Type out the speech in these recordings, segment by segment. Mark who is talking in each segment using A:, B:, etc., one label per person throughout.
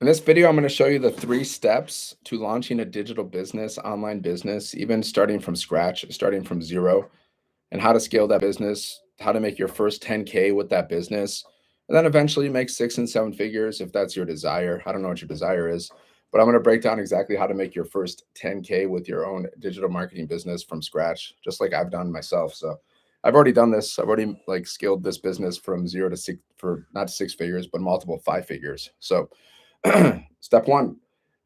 A: In this video, I'm going to show you the 3 steps to launching a digital business, online business, even starting from scratch, starting from zero, and how to scale that business, how to make your first 10K with that business, and then eventually make 6 and 7 figures if that's your desire. I don't know what your desire is, but I'm going to break down exactly how to make your first 10K with your own digital marketing business from scratch, just like I've done myself. So I've already done this. I've already like scaled this business from 0 to 6 for not 6 figures, but multiple 5 figures. So step one,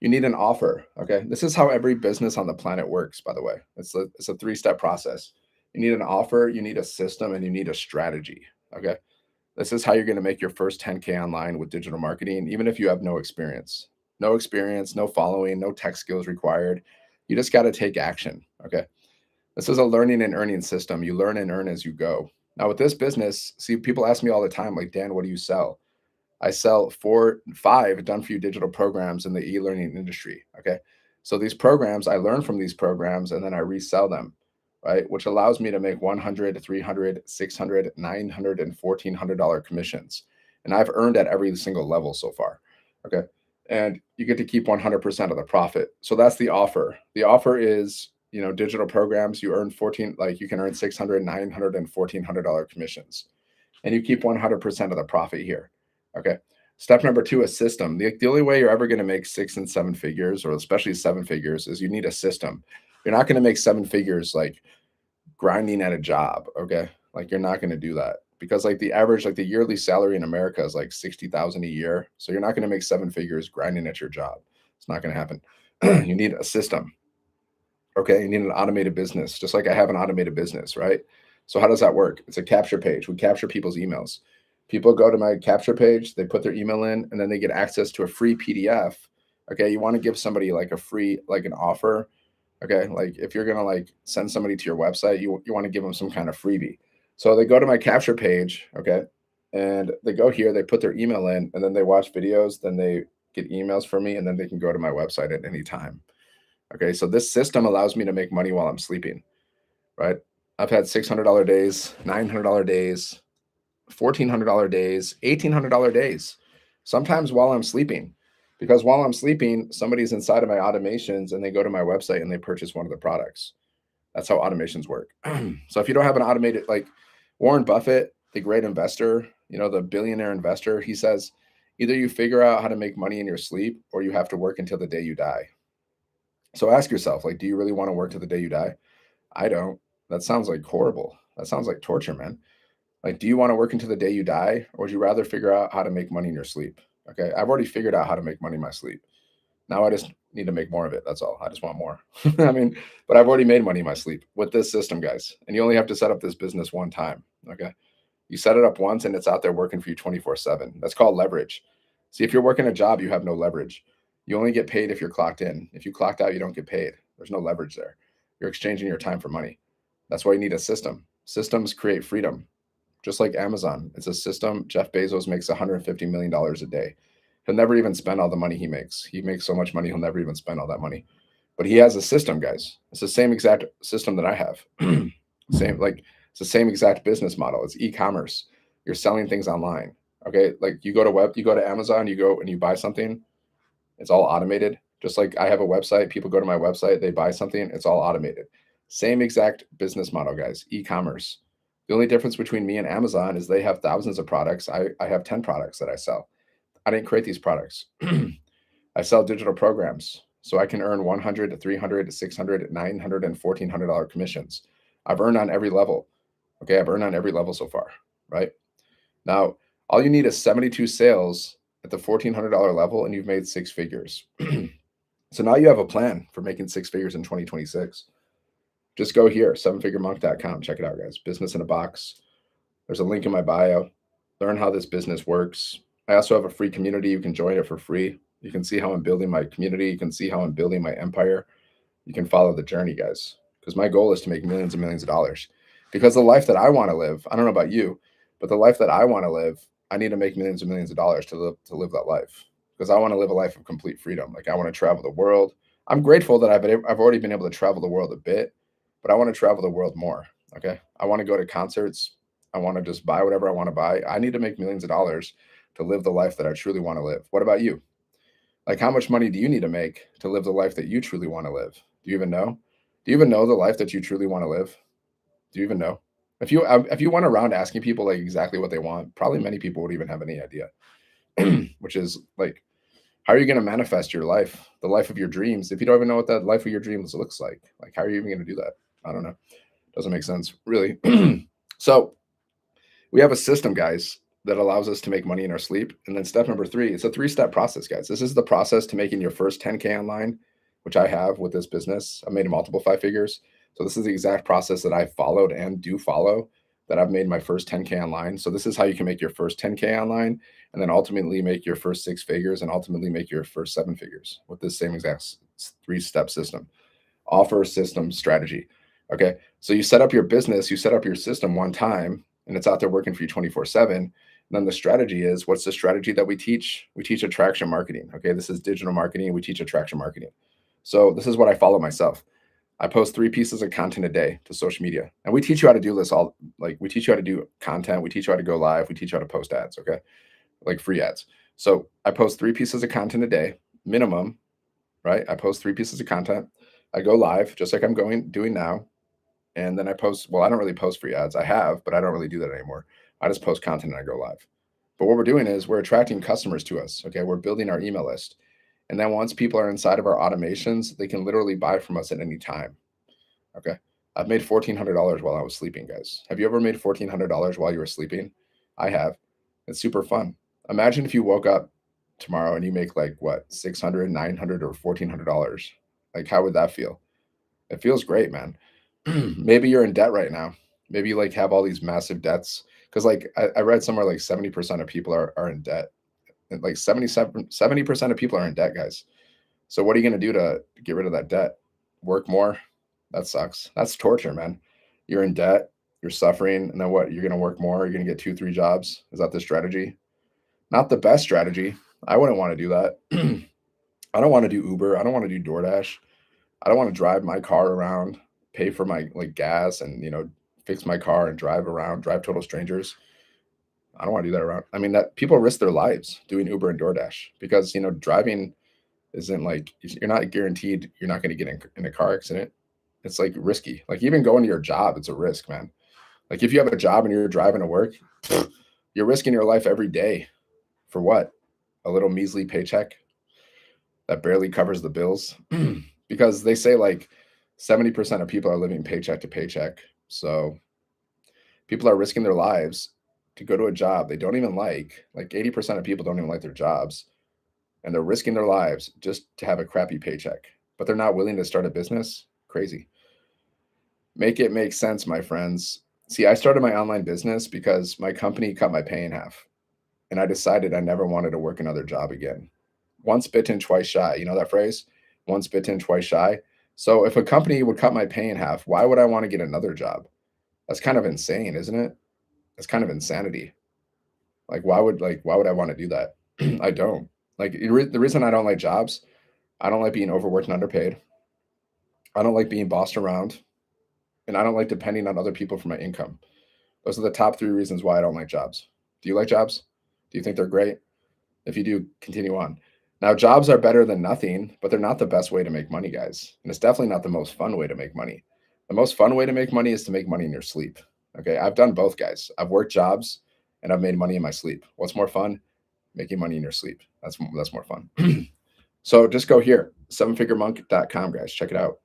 A: you need an offer. Okay. This is how every business on the planet works, by the way. It's a 3 step process. You need an offer, you need a system, and you need a strategy. Okay. This is how you're going to make your first 10K online with digital marketing, even if you have no experience. No experience, no following, no tech skills required. You just got to take action. Okay. This is a learning and earning system. You learn and earn as you go. Now, with this business, see, people ask me all the time, like, Dan, what do you sell? I sell 5 done for you digital programs in the e-learning industry. Okay. So these programs, I learn from these programs and then I resell them, right? Which allows me to make 100, 300, 600, 900, and $1,400 commissions. And I've earned at every single level so far. Okay. And you get to keep 100% of the profit. So that's the offer. The offer is, digital programs, you earn 14, like you can earn 600, 900, and $1,400 commissions. And you keep 100% of the profit here. Okay. Step number 2 is system. The only way you're ever going to make 6 and 7 figures, or especially 7 figures, is you need a system. You're not going to make 7 figures like grinding at a job. Okay. Like you're not going to do that because like the average, like the yearly salary in America is like 60,000 a year. So you're not going to make 7 figures grinding at your job. It's not going to happen. You need a system. Okay. You need an automated business, just like I have an automated business, right? So how does that work? It's a capture page. We capture people's emails. People go to my capture page, they put their email in, and then they get access to a free PDF. Okay. You want to give somebody like a free, like an offer. Okay. Like if you're going to like send somebody to your website, you want to give them some kind of freebie. So they go to my capture page. Okay. And they go here, they put their email in, and then they watch videos, then they get emails from me, and then they can go to my website at any time. Okay. So this system allows me to make money while I'm sleeping, right? I've had $600 days, $900 days, $1,400 days, $1,800 days, sometimes while I'm sleeping. Because while I'm sleeping, somebody's inside of my automations and they go to my website and they purchase one of the products. That's how automations work. So if you don't have an automated, like Warren Buffett, the great investor, the billionaire investor, he says, either you figure out how to make money in your sleep or you have to work until the day you die. So ask yourself, like, do you really want to work till the day you die? I don't. That sounds like horrible. That sounds like torture, man. Like, do you want to work until the day you die, or would you rather figure out how to make money in your sleep? Okay, I've already figured out how to make money in my sleep. Now I just need to make more of it. That's all. I just want more. I mean, but I've already made money in my sleep with this system, guys. And you only have to set up this business one time. Okay, you set it up once, and it's out there working for you 24/7. That's called leverage. See, if you're working a job, you have no leverage. You only get paid if you're clocked in. If you clocked out, you don't get paid. There's no leverage there. You're exchanging your time for money. That's why you need a system. Systems create freedom. Just like Amazon, it's a system. Jeff Bezos makes $150 million a day. He'll never even spend all the money he makes. He makes so much money, he'll never even spend all that money. But he has a system, guys. It's the same exact system that I have. It's the same exact business model. It's e-commerce. You're selling things online. Okay. Like you go to Amazon, you go and you buy something. It's all automated. Just like I have a website, people go to my website, they buy something, it's all automated. Same exact business model, guys. E-commerce. The only difference between me and Amazon is they have thousands of products. I have 10 products that I sell. I didn't create these products. I sell digital programs. So I can earn 100, 300, 600, 900, and $1,400 commissions. I've earned on every level. Okay. I've earned on every level so far. Right now, all you need is 72 sales at the $1,400 level and you've made 6 figures. So now you have a plan for making 6 figures in 2026. Just go here, 7figuremonk.com. Check it out, guys. Business in a box. There's a link in my bio. Learn how this business works. I also have a free community. You can join it for free. You can see how I'm building my community. You can see how I'm building my empire. You can follow the journey, guys. Because my goal is to make millions and millions of dollars. Because the life that I want to live, I don't know about you, but the life that I want to live, I need to make millions and millions of dollars to live that life. Because I want to live a life of complete freedom. Like I want to travel the world. I'm grateful that I've already been able to travel the world a bit, but I want to travel the world more. Okay. I want to go to concerts. I want to just buy whatever I want to buy. I need to make millions of dollars to live the life that I truly want to live. What about you? Like, how much money do you need to make to live the life that you truly want to live? Do you even know? Do you even know the life that you truly want to live? Do you even know? If you went around asking people like exactly what they want, probably many people would even have any idea. Which is like, how are you going to manifest your life, the life of your dreams, if you don't even know what that life of your dreams looks like? Like, how are you even going to do that? I don't know. Doesn't make sense, really. So we have a system, guys, that allows us to make money in our sleep. And then step number three, it's a three-step process, guys. This is the process to making your first 10K online, which I have with this business. I made multiple five figures. So this is the exact process that I followed and do follow, that I've made my first 10K online. So this is how you can make your first 10K online, and then ultimately make your first six figures, and ultimately make your first seven figures with this same exact three-step system. Offer, system, strategy. Okay. So you set up your business, you set up your system one time, and it's out there working for you 24/7. And then the strategy is, what's the strategy that we teach? We teach attraction marketing. Okay. This is digital marketing. We teach attraction marketing. So this is what I follow myself. I post 3 pieces of content a day to social media. And we teach you how to do this all, like, we teach you how to do content. We teach you how to go live. We teach you how to post ads. Okay. Like free ads. So I post 3 pieces of content a day, minimum, right? I post 3 pieces of content. I go live just like I'm doing now. And then I post, well, I don't really post free ads. I have, but I don't really do that anymore. I just post content and I go live. But what we're doing is we're attracting customers to us. Okay. We're building our email list. And then once people are inside of our automations, they can literally buy from us at any time. Okay. I've made $1,400 while I was sleeping, guys. Have you ever made $1,400 while you were sleeping? I have. It's super fun. Imagine if you woke up tomorrow and you make like what, 600, 900, or $1,400. Like, how would that feel? It feels great, man. Maybe you're in debt right now. Maybe you like have all these massive debts. Because like I read somewhere like 70% of people are in debt. And like 70% of people are in debt, guys. So what are you gonna do to get rid of that debt? Work more? That sucks. That's torture, man. You're in debt, you're suffering, and then what? You're gonna work more, you're gonna get 2, 3 jobs. Is that the strategy? Not the best strategy. I wouldn't want to do that. I don't want to do Uber. I don't want to do DoorDash. I don't want to drive my car around, pay for my like gas, and fix my car and drive around, drive total strangers. I don't want to do that around. I mean, that people risk their lives doing Uber and DoorDash because driving isn't like, you're not guaranteed you're not going to get in a car accident. It's like risky. Like even going to your job, it's a risk, man. Like if you have a job and you're driving to work, you're risking your life every day for what? A little measly paycheck that barely covers the bills. Because they say like 70% of people are living paycheck to paycheck. So people are risking their lives to go to a job they don't even like. Like 80% of people don't even like their jobs, and they're risking their lives just to have a crappy paycheck. But they're not willing to start a business. Crazy. Make it make sense, my friends. See, I started my online business because my company cut my pay in half, and I decided I never wanted to work another job again. Once bitten, twice shy. You know that phrase? Once bitten, twice shy. So if a company would cut my pay in half, why would I want to get another job? That's kind of insane, isn't it? That's kind of insanity. Like why would I want to do that? I don't. Like the reason I don't like jobs, I don't like being overworked and underpaid. I don't like being bossed around, and I don't like depending on other people for my income. Those are the top 3 reasons why I don't like jobs. Do you like jobs? Do you think they're great? If you do, continue on. Now, jobs are better than nothing, but they're not the best way to make money, guys. And it's definitely not the most fun way to make money. The most fun way to make money is to make money in your sleep. Okay. I've done both, guys. I've worked jobs and I've made money in my sleep. What's more fun? Making money in your sleep. That's more fun. So just go here, sevenfiguremonk.com, guys. Check it out.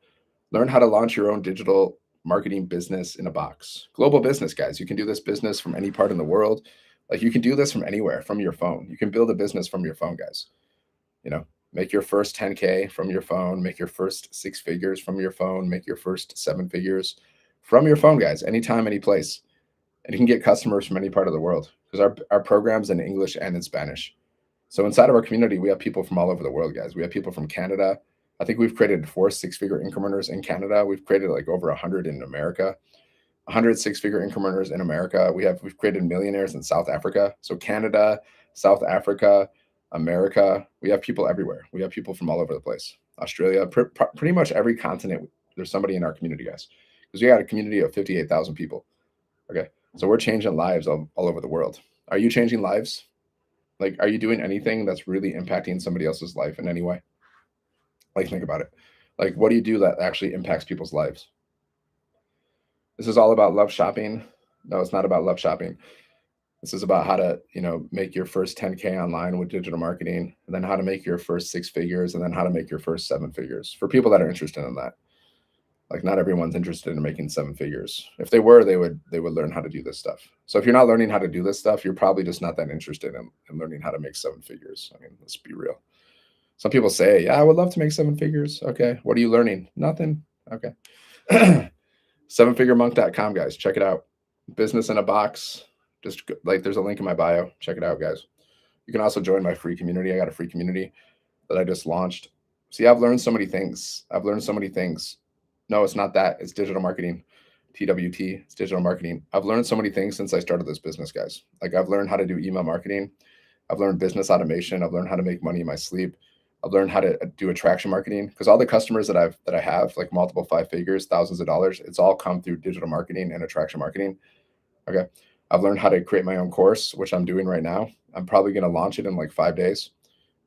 A: Learn how to launch your own digital marketing business in a box. Global business, guys. You can do this business from any part in the world. Like you can do this from anywhere, from your phone. You can build a business from your phone, guys. Make your first 10K from your phone, make your first 6 figures from your phone, make your first 7 figures from your phone, guys, anytime, any place. And you can get customers from any part of the world because our program's in English and in Spanish. So inside of our community, we have people from all over the world, guys. We have people from Canada. I think we've created 4 6-figure incrementers in Canada. We've created like over 100 in America, 100 6-figure incrementers in America. We've created millionaires in South Africa. So Canada, South Africa, America. We have people everywhere. We have people from all over the place. Australia, pretty much every continent. There's somebody in our community, guys, because we got a community of 58,000 people. Okay, so we're changing lives all over the world. Are you changing lives? Like, are you doing anything that's really impacting somebody else's life in any way? Like, think about it. Like, what do you do that actually impacts people's lives? This is all about love shopping. No, it's not about love shopping. This is about how to, make your first 10K online with digital marketing, and then how to make your first six figures, and then how to make your first seven figures for people that are interested in that. Like, not everyone's interested in making seven figures. If they were, they would learn how to do this stuff. So if you're not learning how to do this stuff, you're probably just not that interested in learning how to make seven figures. I mean, let's be real. Some people say, yeah, I would love to make seven figures. Okay. What are you learning? Nothing. Okay. Sevenfiguremonk.com, guys. Check it out. Business in a box. Just like there's a link in my bio. Check it out, guys. You can also join my free community. I got a free community that I just launched. See, I've learned so many things. I've learned so many things. No, it's not that. It's digital marketing. TWT. It's digital marketing. I've learned so many things since I started this business, guys. Like, I've learned how to do email marketing. I've learned business automation. I've learned how to make money in my sleep. I've learned how to do attraction marketing, because all the customers that I have, like multiple five figures, thousands of dollars, it's all come through digital marketing and attraction marketing. Okay. I've learned how to create my own course, which I'm doing right now. I'm probably going to launch it in like 5 days.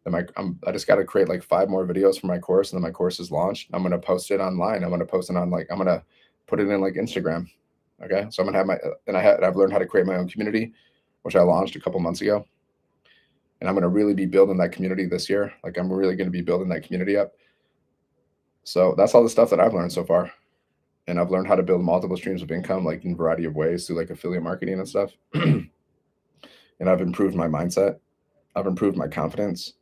A: And I just got to create like 5 more videos for my course, and then my course is launched. I'm going to post it online. I'm going to post it on I'm going to put it in like Instagram. Okay. So I'm going to have I've learned how to create my own community, which I launched a couple months ago. And I'm going to really be building that community this year. Like, I'm really going to be building that community up. So that's all the stuff that I've learned so far. And I've learned how to build multiple streams of income, like in a variety of ways through like affiliate marketing and stuff. And I've improved my mindset. I've improved my confidence.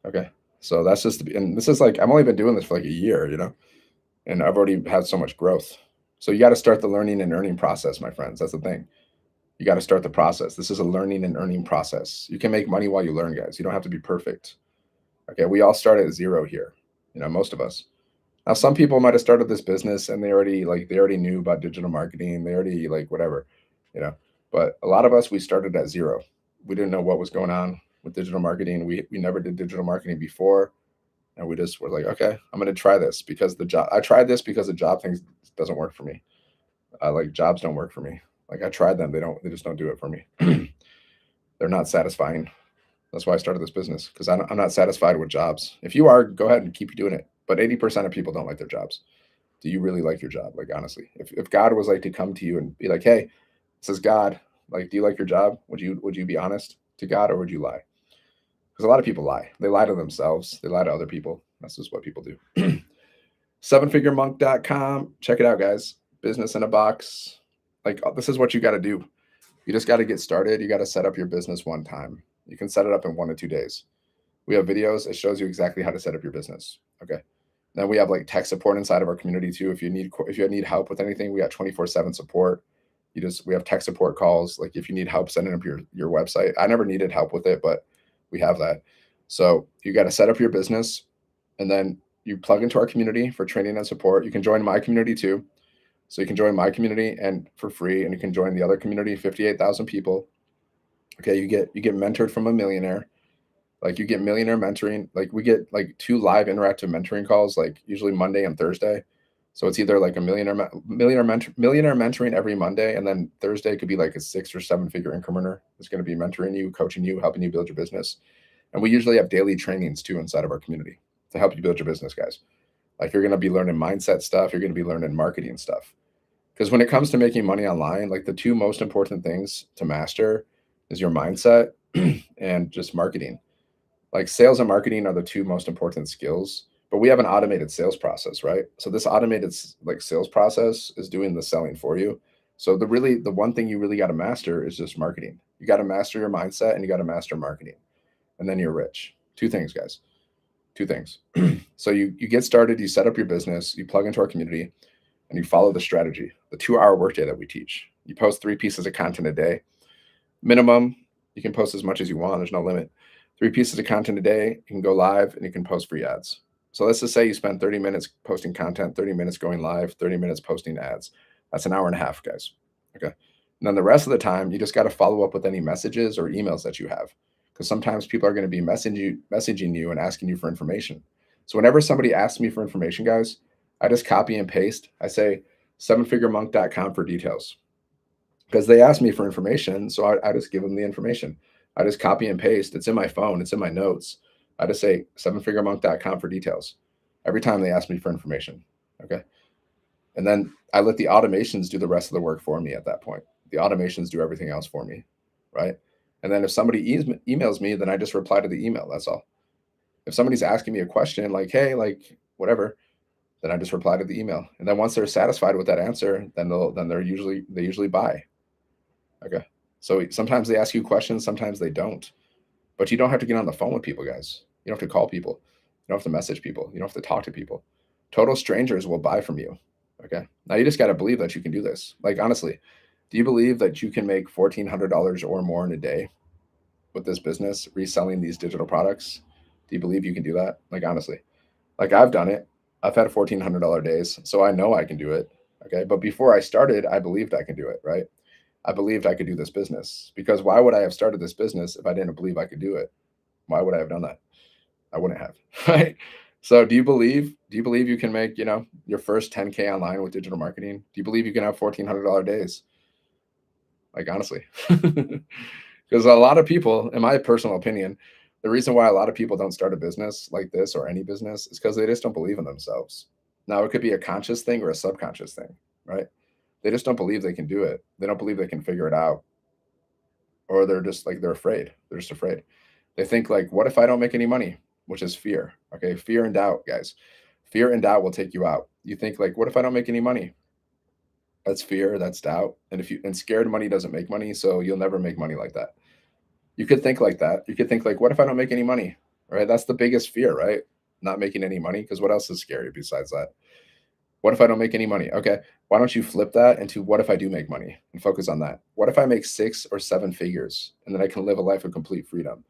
A: Okay. So that's and this is like, I've only been doing this for like a year, and I've already had so much growth. So you got to start the learning and earning process, my friends. That's the thing. You got to start the process. This is a learning and earning process. You can make money while you learn, guys. You don't have to be perfect. Okay. We all start at zero here, most of us. Now, some people might have started this business and they already knew about digital marketing. They already like whatever, you know. But a lot of us, we started at zero. We didn't know what was going on with digital marketing. We never did digital marketing before, and we just were like, okay, I'm going to try this because the job. I tried this because the job thing doesn't work for me. Like, jobs don't work for me. Like, I tried them. They just don't do it for me. They're not satisfying. That's why I started this business, because I'm not satisfied with jobs. If you are, go ahead and keep doing it. But 80% of people don't like their jobs. Do you really like your job? Like, honestly, if God was like to come to you and be like, hey, this is God. Like, do you like your job? Would you be honest to God, or would you lie? Because a lot of people lie. They lie to themselves. They lie to other people. That's just what people do. Sevenfiguremonk.com. Check it out, guys. Business in a box. Like, this is what you got to do. You just got to get started. You got to set up your business one time. You can set it up in 1 to 2 days. We have videos. It shows you exactly how to set up your business. Okay. Then we have like tech support inside of our community too. If you need help with anything, we got 24/7 support. We have tech support calls. Like, if you need help setting up your website, I never needed help with it, but we have that. So you got to set up your business, and then you plug into our community for training and support. You can join my community too. So you can join my community and for free, and you can join the other community, 58,000 people. Okay, you get mentored from a millionaire. Like, you get millionaire mentoring. Like, we get like 2 live interactive mentoring calls, like usually Monday and Thursday. So it's either like a millionaire mentoring every Monday, and then Thursday could be like a 6 or 7 figure incrementer that's going to be mentoring you, coaching you, helping you build your business. And we usually have daily trainings too inside of our community to help you build your business, guys. Like, you're going to be learning mindset stuff. You're going to be learning marketing stuff. Because when it comes to making money online, like, the 2 most important things to master is your mindset and just marketing. Like, sales and marketing are the 2 most important skills, but we have an automated sales process, right? So this automated like sales process is doing the selling for you. So the one thing you really got to master is just marketing. You got to master your mindset, and you got to master marketing, and then you're rich. 2 things, guys. 2 things. So you get started, you set up your business, you plug into our community, and you follow the strategy, the 2-hour workday that we teach. You post 3 pieces of content a day. Minimum, you can post as much as you want. There's no limit. 3 pieces of content a day. You can go live, and you can post free ads. So let's just say you spend 30 minutes posting content, 30 minutes going live, 30 minutes posting ads. That's an hour and a half, guys. Okay. And then the rest of the time, you just got to follow up with any messages or emails that you have, because sometimes people are going to be messaging you and asking you for information. So whenever somebody asks me for information, guys, I just copy and paste. I say sevenfiguremonk.com for details, because they ask me for information. So I just give them the information. I just copy and paste. It's in my phone, it's in my notes. I just say sevenfiguremonk.com for details every time they ask me for information. Okay. And then I let the automations do the rest of the work for me at that point. The automations do everything else for me. Right. And then if somebody emails me, then I just reply to the email. That's all. If somebody's asking me a question like, hey, like whatever, then I just reply to the email. And then once they're satisfied with that answer, then they usually buy. Okay. So sometimes they ask you questions, sometimes they don't. But you don't have to get on the phone with people, guys. You don't have to call people. You don't have to message people. You don't have to talk to people. Total strangers will buy from you. Okay. Now you just got to believe that you can do this. Like, honestly, do you believe that you can make $1,400 or more in a day with this business, reselling these digital products? Do you believe you can do that? Like, honestly, like I've done it. I've had $1,400 days, so I know I can do it. Okay. But before I started, I believed I could do it. Right. I believed I could do this business because why would I have started this business if I didn't believe I could do it? Why would I have done that? I wouldn't have, right? So do you believe you can make, your first 10K online with digital marketing? Do you believe you can have $1,400 days? Like, honestly, because a lot of people, in my personal opinion, the reason why a lot of people don't start a business like this or any business is because they just don't believe in themselves. Now, it could be a conscious thing or a subconscious thing, right? They just don't believe they can do it. They don't believe they can figure it out, or they're just like they're afraid. They're just afraid. They think like, what if I don't make any money? Which is fear. Okay, fear and doubt, guys. Fear and doubt will take you out. You think like, what if I don't make any money? That's fear, that's doubt. And scared money doesn't make money, so you'll never make money like that. You could think like that. You could think like, what if I don't make any money? Right? That's the biggest fear, right? Not making any money, because what else is scary besides that? What if I don't make any money? Okay, why don't you flip that into what if I do make money and focus on that? What if I make 6 or 7 figures and then I can live a life of complete freedom?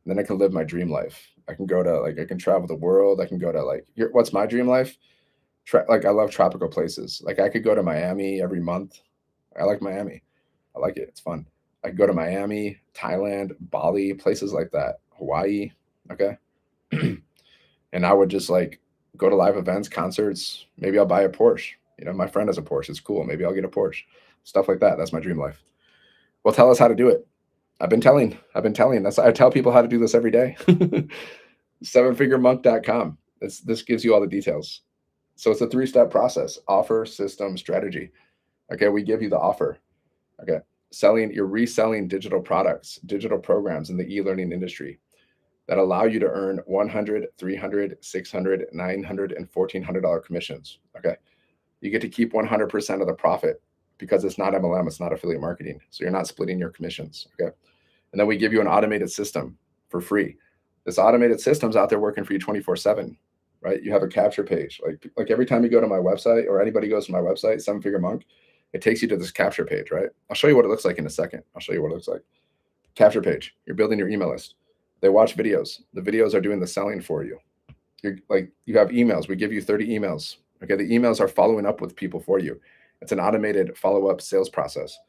A: And then I can live my dream life. I can go to like I can travel the world. I can go to like what's my dream life? Like I love tropical places. Like I could go to Miami every month. I like Miami. I like it. It's fun. I could go to Miami, Thailand, Bali, places like that. Hawaii. Okay. And I would just like go to live events, concerts. Maybe I'll buy a Porsche. My friend has a Porsche. It's cool. Maybe I'll get a Porsche. Stuff like that. That's my dream life. Well, tell us how to do it. I've been telling. I tell people how to do this every day. Sevenfiguremonk.com. This gives you all the details. So it's a 3-step process: offer, system, strategy. Okay, we give you the offer. Okay, you're reselling digital products, digital programs in the e-learning industry that allow you to earn 100, 300, 600, 900, and $1,400 commissions. Okay, you get to keep 100% of the profit because it's not MLM, it's not affiliate marketing. So you're not splitting your commissions. Okay. And then we give you an automated system for free. This automated system's out there working for you 24/7, right? You have a capture page. Like every time you go to my website or anybody goes to my website, Seven Figure Monk, it takes you to this capture page, right? I'll show you what it looks like in a second. I'll show you what it looks like. Capture page. You're building your email list. They watch videos. The videos are doing the selling for you. You have emails. We give you 30 emails. Okay. The emails are following up with people for you. It's an automated follow-up sales process.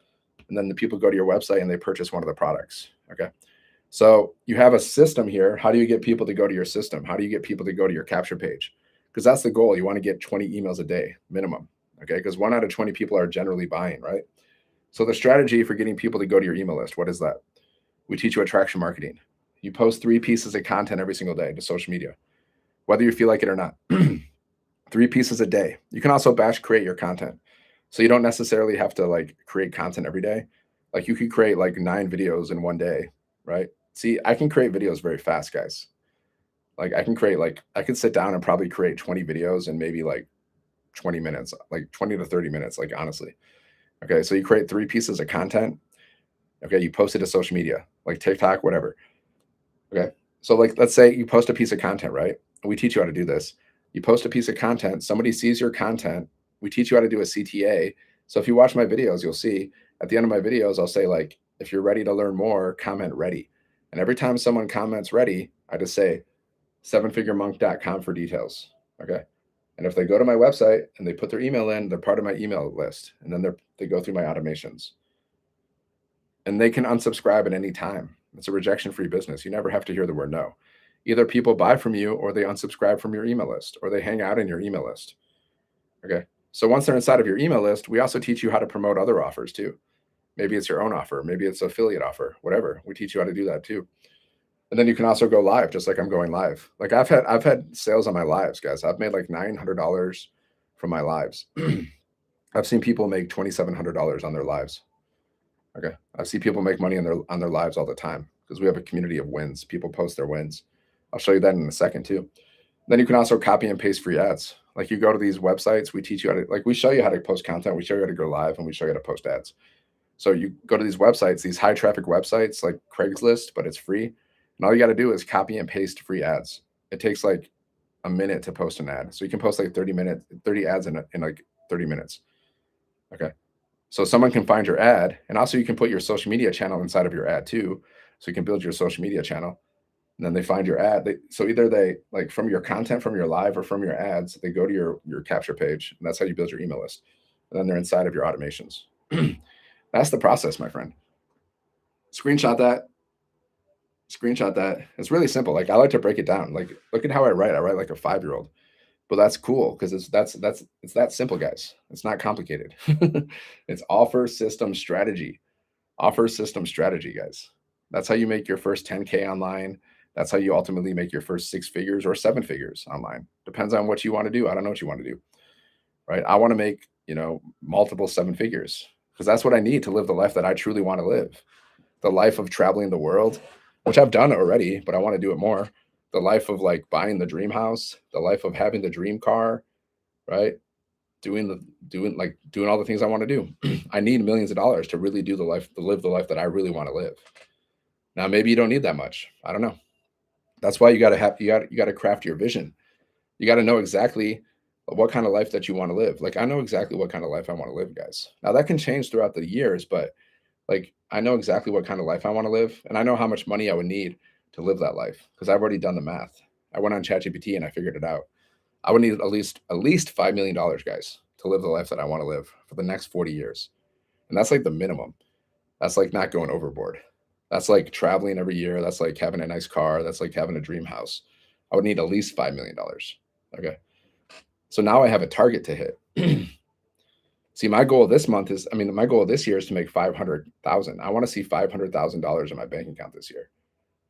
A: And then the people go to your website and they purchase one of the products. Okay. So you have a system here. How do you get people to go to your system? How do you get people to go to your capture page? Because that's the goal. You want to get 20 emails a day minimum. Okay. Because 1 out of 20 people are generally buying, right? So the strategy for getting people to go to your email list, what is that? We teach you attraction marketing. You post 3 pieces of content every single day to social media, whether you feel like it or not. 3 pieces a day. You can also batch create your content. So you don't necessarily have to like create content every day. Like you could create like 9 videos in one day, right? See, I can create videos very fast, guys. Like I could sit down and probably create 20 videos in maybe like 20 minutes, like 20 to 30 minutes, like honestly. Okay, so you create 3 pieces of content. Okay, you post it to social media, like TikTok, whatever. Okay. So like let's say you post a piece of content, right? We teach you how to do this. You post a piece of content, somebody sees your content, we teach you how to do a CTA. So if you watch my videos, you'll see at the end of my videos, I'll say like, if you're ready to learn more, comment ready. And every time someone comments ready, I just say sevenfiguremonk.com for details. Okay. And if they go to my website and they put their email in, they're part of my email list. And then they go through my automations. And they can unsubscribe at any time. It's a rejection-free business. You never have to hear the word no. Either people buy from you or they unsubscribe from your email list or they hang out in your email list. Okay. So once they're inside of your email list, we also teach you how to promote other offers too. Maybe it's your own offer. Maybe it's affiliate offer, whatever. We teach you how to do that too. And then you can also go live, just like I'm going live. Like I've had sales on my lives, guys. I've made like $900 from my lives. I've seen people make $2,700 on their lives. Okay. I see people make money on their lives all the time because we have a community of wins. People post their wins. I'll show you that in a second too. Then you can also copy and paste free ads. Like you go to these websites, we teach you how to, like we show you how to post content, we show you how to go live, and we show you how to post ads. So you go to these websites, these high traffic websites like Craigslist, but it's free. And all you got to do is copy and paste free ads. It takes like a minute to post an ad. So you can post like 30 ads in like 30 minutes. Okay. So someone can find your ad, and also you can put your social media channel inside of your ad too. So you can build your social media channel, and then they find your ad. So either they like from your content, from your live, or from your ads, they go to your capture page, and that's how you build your email list. And then they're inside of your automations. That's the process, my friend. Screenshot that. Screenshot that. It's really simple. Like I like to break it down. Like look at how I write. I write like a 5-year-old. But that's cool because it's that simple, guys. It's not complicated. It's offer system strategy. Offer system strategy, guys. That's how you make your first 10K online. That's how you ultimately make your first 6 figures or 7 figures online. Depends on what you want to do. I don't know what you want to do, right? I want to make, multiple 7 figures because that's what I need to live the life that I truly want to live. The life of traveling the world, which I've done already, but I want to do it more. The life of like buying the dream house, the life of having the dream car, right? Doing all the things I want to do. I need millions of dollars to really live the life that I really want to live. Now, maybe you don't need that much. I don't know. That's why you got to craft your vision. You got to know exactly what kind of life that you want to live. Like I know exactly what kind of life I want to live, guys. Now that can change throughout the years, but like I know exactly what kind of life I want to live, and I know how much money I would need to live that life because I've already done the math. I went on ChatGPT and I figured it out. I would need at least $5 million, guys, to live the life that I want to live for the next 40 years. And that's like the minimum. That's like not going overboard. That's like traveling every year. That's like having a nice car. That's like having a dream house. I would need at least $5 million. Okay. So now I have a target to hit. See, my goal my goal this year is to make 500,000. I want to see $500,000 in my bank account this year.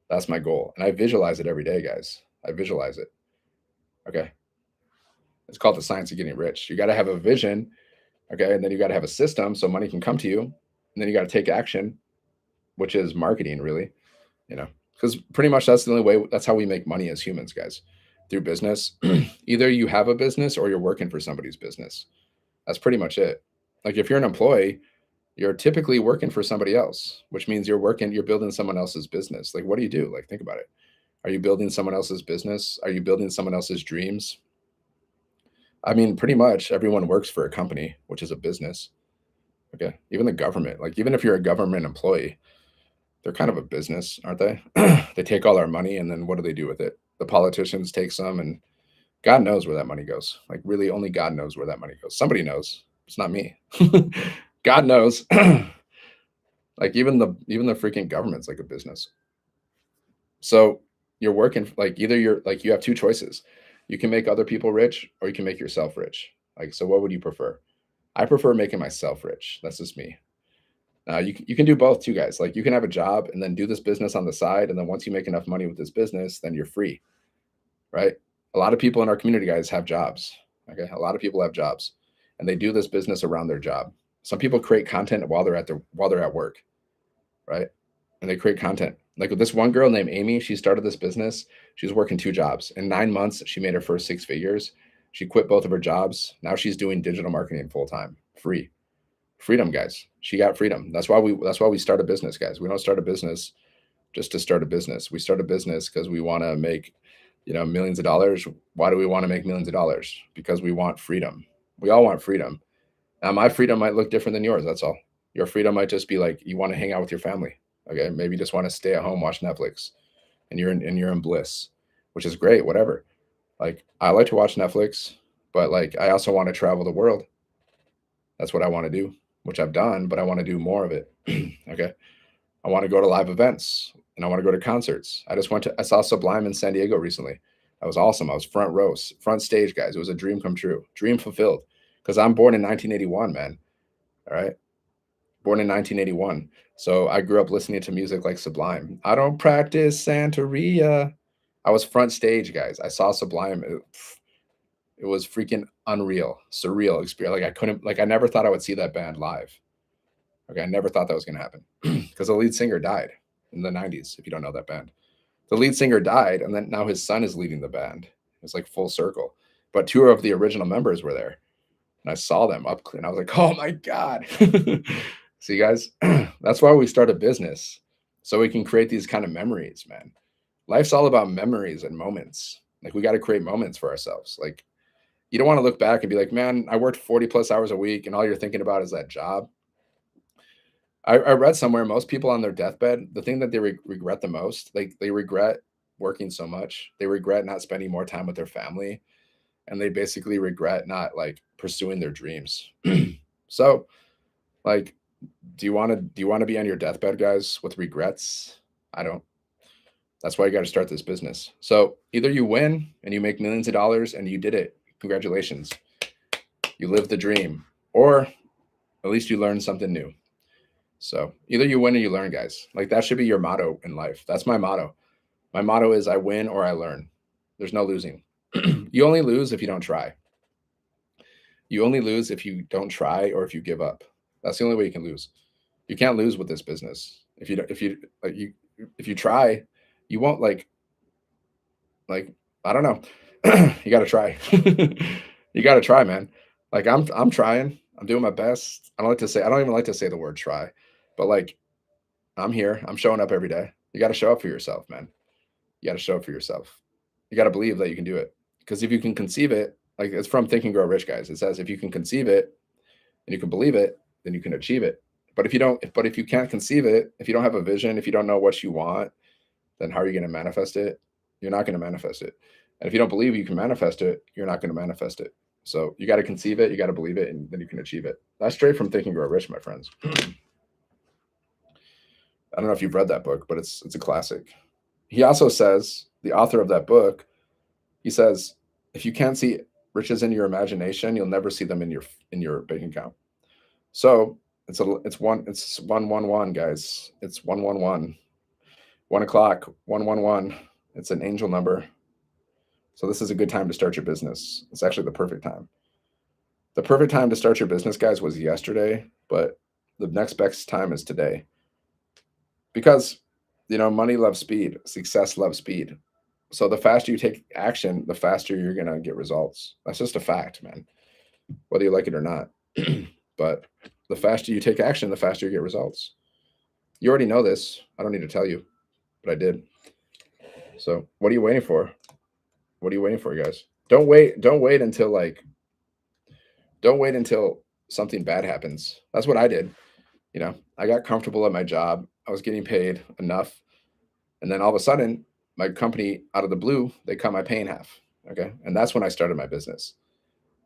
A: That's my goal. And I visualize it every day, guys. I visualize it. Okay. It's called the science of getting rich. You got to have a vision. Okay. And then you got to have a system so money can come to you. And then you got to take action, which is marketing, really, because pretty much that's the only way, that's how we make money as humans, guys, through business. Either you have a business or you're working for somebody's business. That's pretty much it. Like if you're an employee, you're typically working for somebody else, which means you're building someone else's business. Like, what do you do? Like, think about it. Are you building someone else's business? Are you building someone else's dreams? I mean, pretty much everyone works for a company, which is a business. Okay. Even the government, like even if you're a government employee, they're kind of a business, aren't they? They take all our money and then what do they do with it? The politicians take some and God knows where that money goes. Like really only God knows where that money goes. Somebody knows. It's not me. God knows. Like even the freaking government's like a business. So you're working like either you're like you have two choices. You can make other people rich or you can make yourself rich. Like so what would you prefer? I prefer making myself rich. That's just me. You can do both too, guys. Like you can have a job and then do this business on the side, and then once you make enough money with this business, then you're free, right? A lot of people in our community, guys, have jobs. Okay, a lot of people have jobs, and they do this business around their job. Some people create content while they're at work, right? And they create content. Like with this one girl named Amy, she started this business. She was working 2 jobs. In 9 months, she made her first 6 figures. She quit both of her jobs. Now she's doing digital marketing full time, free. Freedom, guys. She got freedom. That's why we start a business, guys. We don't start a business just to start a business. We start a business because we want to make, millions of dollars. Why do we want to make millions of dollars? Because we want freedom. We all want freedom. Now, my freedom might look different than yours. That's all. Your freedom might just be like you want to hang out with your family. Okay, maybe you just want to stay at home, watch Netflix, and you're in bliss, which is great. Whatever. Like I like to watch Netflix, but like I also want to travel the world. That's what I want to do, which I've done, but I want to do more of it. Okay. I want to go to live events and I want to go to concerts. I saw Sublime in San Diego recently. That was awesome. I was front row, front stage, guys. It was a dream come true, dream fulfilled. Because I'm born in 1981, man. All right. born in 1981. So I grew up listening to music like Sublime. I don't practice Santeria. I was front stage, guys. I saw Sublime. It was freaking unreal, surreal experience. Like I couldn't, like I never thought I would see that band live. Okay, I never thought that was gonna happen because the lead singer died in the '90s. If you don't know that band, the lead singer died, and then now his son is leading the band. It's like full circle. But two of the original members were there, and I saw them up, and I was like, "Oh my god!" See, guys, that's why we start a business, so we can create these kind of memories, man. Life's all about memories and moments. Like we got to create moments for ourselves. Like you don't want to look back and be like, "Man, I worked 40 plus hours a week, and all you're thinking about is that job." I read somewhere most people on their deathbed, the thing that they regret the most, like they regret working so much, they regret not spending more time with their family, and they basically regret not like pursuing their dreams. So, like, do you want to be on your deathbed, guys, with regrets? I don't. That's why you got to start this business. So either you win and you make millions of dollars and you did it. Congratulations, you lived the dream, or at least you learned something new. So either you win or you learn, guys. Like that should be your motto in life. That's my motto. My motto is I win or I learn. There's no losing. You only lose if you don't try. You only lose if you don't try or if you give up. That's the only way you can lose. You can't lose with this business. If you try, you won't like I don't know. You got to try. You got to try, man. Like I'm trying. I'm doing my best. I don't even like to say the word try. But like I'm here. I'm showing up every day. You got to show up for yourself, man. You got to show up for yourself. You got to believe that you can do it. Because if you can conceive it, like it's from Think and Grow Rich, guys. It says if you can conceive it and you can believe it, then you can achieve it. But if you can't conceive it, if you don't have a vision, if you don't know what you want, then how are you going to manifest it? You're not going to manifest it. And if you don't believe you can manifest it, you're not going to manifest it. So you got to conceive it, you got to believe it, and then you can achieve it. That's straight from Think and Grow Rich, my friends. I don't know if you've read that book, but it's a classic. He also says, the author of that book, he says, if you can't see riches in your imagination, you'll never see them in your bank account. So it's 111, guys. It's 111. 1 o'clock, 111. It's an angel number. So this is a good time to start your business. It's actually the perfect time. The perfect time to start your business, guys, was yesterday, but the next best time is today. Because money loves speed, success loves speed. So the faster you take action, the faster you're gonna get results. That's just a fact, man. Whether you like it or not. But the faster you take action, the faster you get results. You already know this. I don't need to tell you, but I did. So what are you waiting for? What are you waiting for, guys? Don't wait until something bad happens. That's what I did. I got comfortable at my job. I was getting paid enough. And then all of a sudden, my company out of the blue, they cut my pay in half. Okay. And that's when I started my business.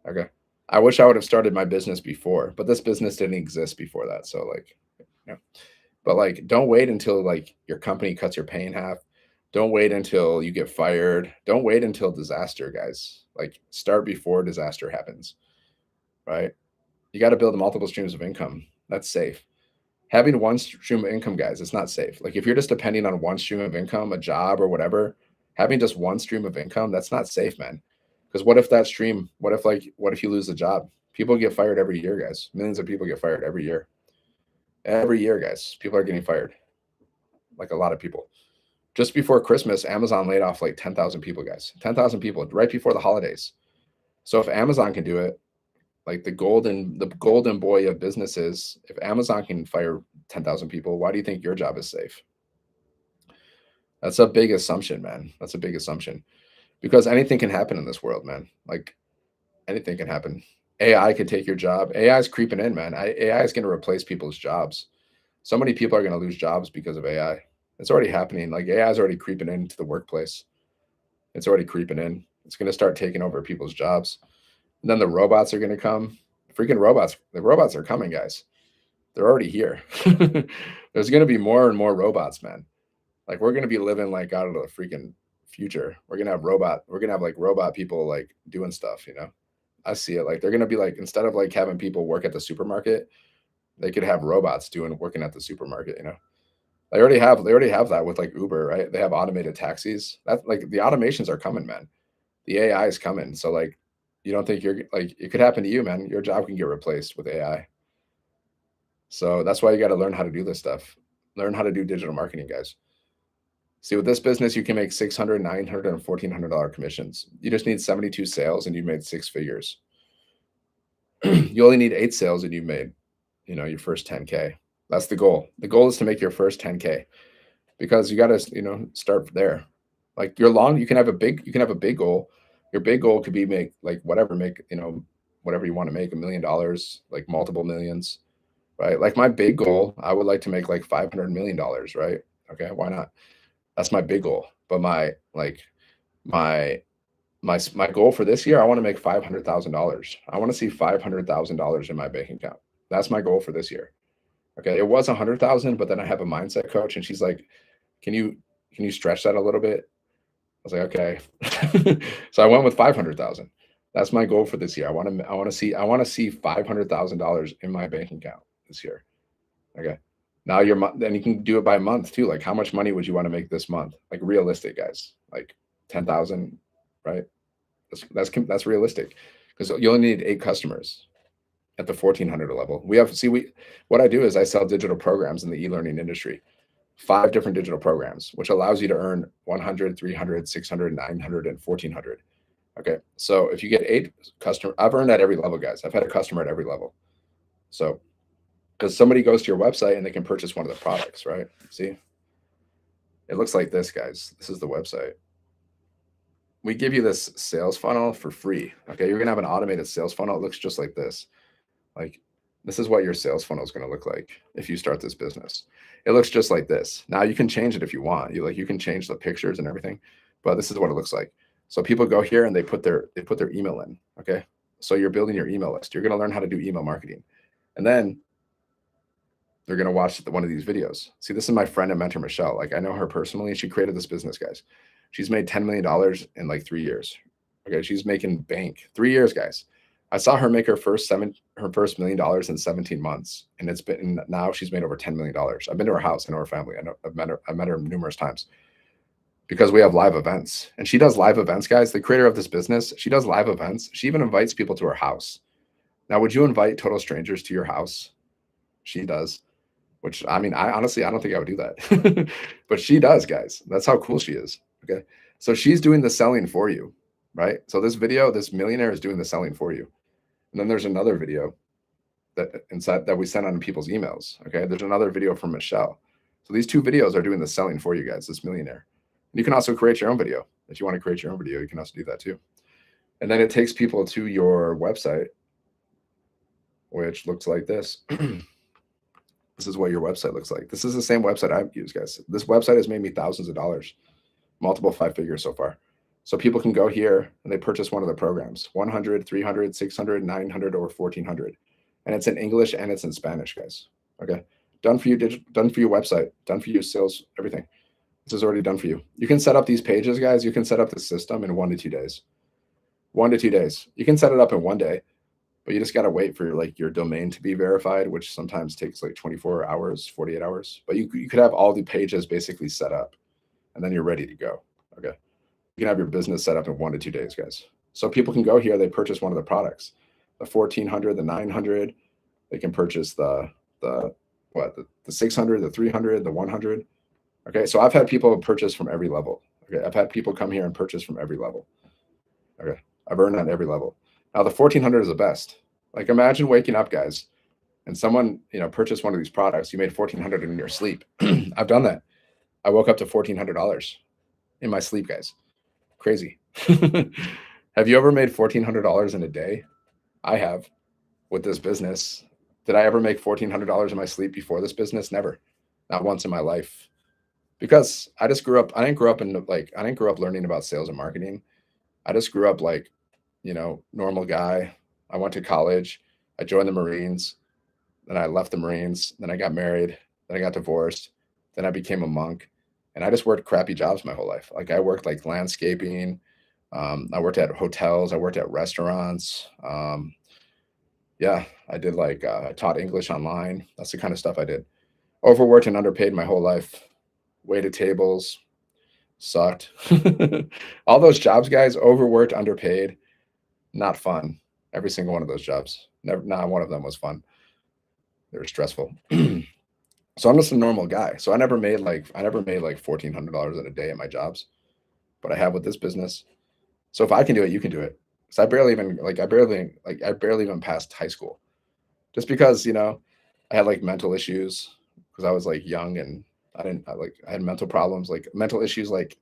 A: Okay. I wish I would have started my business before, but this business didn't exist before that. So but like don't wait until like your company cuts your pay in half. Don't wait until you get fired. Don't wait until disaster, guys. Like start before disaster happens. Right? You got to build multiple streams of income. That's safe. Having one stream of income, guys, it's not safe. Like if you're just depending on one stream of income, a job or whatever, having just one stream of income, that's not safe, man. Because what if you lose the job? People get fired every year, guys. Millions of people get fired every year. Every year, guys, people are getting fired. Like a lot of people. Just before Christmas, Amazon laid off like 10,000 people, guys. 10,000 people right before the holidays. So if Amazon can do it, like the golden boy of businesses, if Amazon can fire 10,000 people, why do you think your job is safe? That's a big assumption, man. That's a big assumption because anything can happen in this world, man. Like anything can happen. AI could take your job. AI is creeping in, man. AI is going to replace people's jobs. So many people are going to lose jobs because of AI. It's already happening. Like AI is already creeping into the workplace. It's already creeping in. It's going to start taking over people's jobs. And then the robots are going to come. Freaking robots. The robots are coming, guys. They're already here. There's going to be more and more robots, man. Like we're going to be living like out of the freaking future. We're going to have like robot people like doing stuff, I see it. Like they're going to be like, instead of like having people work at the supermarket, They could have robots working at the supermarket. They already have that with like Uber, right? They have automated taxis. That like the automations are coming, man. The AI is coming. So like you don't think you're like it could happen to you, man. Your job can get replaced with AI. So that's why you got to learn how to do this stuff. Learn how to do digital marketing, guys. See, with this business, you can make 600, 900, and $1,400 commissions. You just need 72 sales and you made six figures. You only need 8 sales and you made, your first 10K. That's the goal. The goal is to make your first 10K because you got to, start there. Like you can have a big goal. Your big goal could be whatever you want to make, $1 million, like multiple millions, right? Like my big goal, I would like to make like $500 million, right? Okay, why not? That's my big goal. But my my goal for this year, I want to make $500,000. I want to see $500,000 in my bank account. That's my goal for this year. Okay, it was 100,000, but then I have a mindset coach, and she's like, "Can you stretch that a little bit?" I was like, "Okay." So I went with 500,000. That's my goal for this year. I want to see $500,000 in my bank account this year. Okay. Now then you can do it by month too. Like how much money would you want to make this month? Like realistic, guys. Like 10,000, right? That's realistic because you only need 8 customers at the 1,400 level. What I do is I sell digital programs in the e-learning industry, 5 different digital programs, which allows you to earn 100, 300, 600, 900, and 1,400. Okay. So if you get 8 customers, I've earned at every level, guys. I've had a customer at every level. So because somebody goes to your website and they can purchase one of the products, right? See, it looks like this, guys. This is the website. We give you this sales funnel for free. Okay. You're going to have an automated sales funnel. It looks just like this. Like, this is what your sales funnel is going to look like if you start this business. It looks just like this. Now you can change it if you want. You can change the pictures and everything, but this is what it looks like. So people go here and they put their email in. Okay. So you're building your email list. You're going to learn how to do email marketing. And then they're going to watch one of these videos. See, this is my friend and mentor, Michelle. Like I know her personally. She created this business, guys. She's made $10 million in like 3 years. Okay. She's making bank 3 years, guys. I saw her make her first $1 million in 17 months. And now she's made over $10 million. I've been to her house. I know her family. I've met her numerous times because we have live events and she does live events, guys. The creator of this business, she does live events. She even invites people to her house. Now, would you invite total strangers to your house? She does. Which I mean, I honestly, I don't think I would do that, but she does, guys. That's how cool she is. Okay. So she's doing the selling for you, right? So this millionaire is doing the selling for you. And then there's another video that we send on people's emails. Okay. There's another video from Michelle. So these 2 videos are doing the selling for you guys, this millionaire. And you can also create your own video. If you want to create your own video, you can also do that too. And then it takes people to your website, which looks like this. This is what your website looks like. This is the same website I've used, guys. This website has made me thousands of dollars, multiple 5 figures so far. So people can go here and they purchase one of the programs, 100, 300, 600, 900, or 1,400. And it's in English and it's in Spanish, guys. Okay. Done for you, done for your website, done for you, sales, everything. This is already done for you. You can set up these pages, guys. You can set up the system in 1 to 2 days. 1 to 2 days. You can set it up in 1 day. But you just got to wait for your domain to be verified, which sometimes takes like 24 hours, 48 hours. But you could have all the pages basically set up and then you're ready to go. Okay. You can have your business set up in 1 to 2 days, guys. So people can go here, they purchase one of the products, the 1,400, the 900. They can purchase the 600, the 300, the 100. Okay. So I've had people purchase from every level. Okay. I've had people come here and purchase from every level. Okay. I've earned at every level. Now the 1,400 is the best. Like imagine waking up, guys, and someone, purchased one of these products. You made 1,400 in your sleep. I've done that. I woke up to $1,400 in my sleep, guys. Crazy. Have you ever made $1,400 in a day? I have with this business. Did I ever make $1,400 in my sleep before this business? Never. Not once in my life. Because I just grew up, I didn't grow up learning about sales and marketing. I just grew up like, normal guy. I went to college. I joined the Marines. Then I left the Marines. Then I got married. Then I got divorced. Then I became a monk. And I just worked crappy jobs my whole life. Like I worked like landscaping. I worked at hotels. I worked at restaurants. Yeah, I did like I taught English online. That's the kind of stuff I did. Overworked and underpaid my whole life. Waited tables, sucked. All those jobs, guys, overworked, underpaid, not fun. Every single one of those jobs. Never, not one of them was fun. They were stressful. So I'm just a normal guy. So I never made like $1,400 in a day at my jobs, but I have with this business. So if I can do it, you can do it. So I barely even passed high school, just because I had like mental issues because I was like young and I had mental problems, like mental issues, like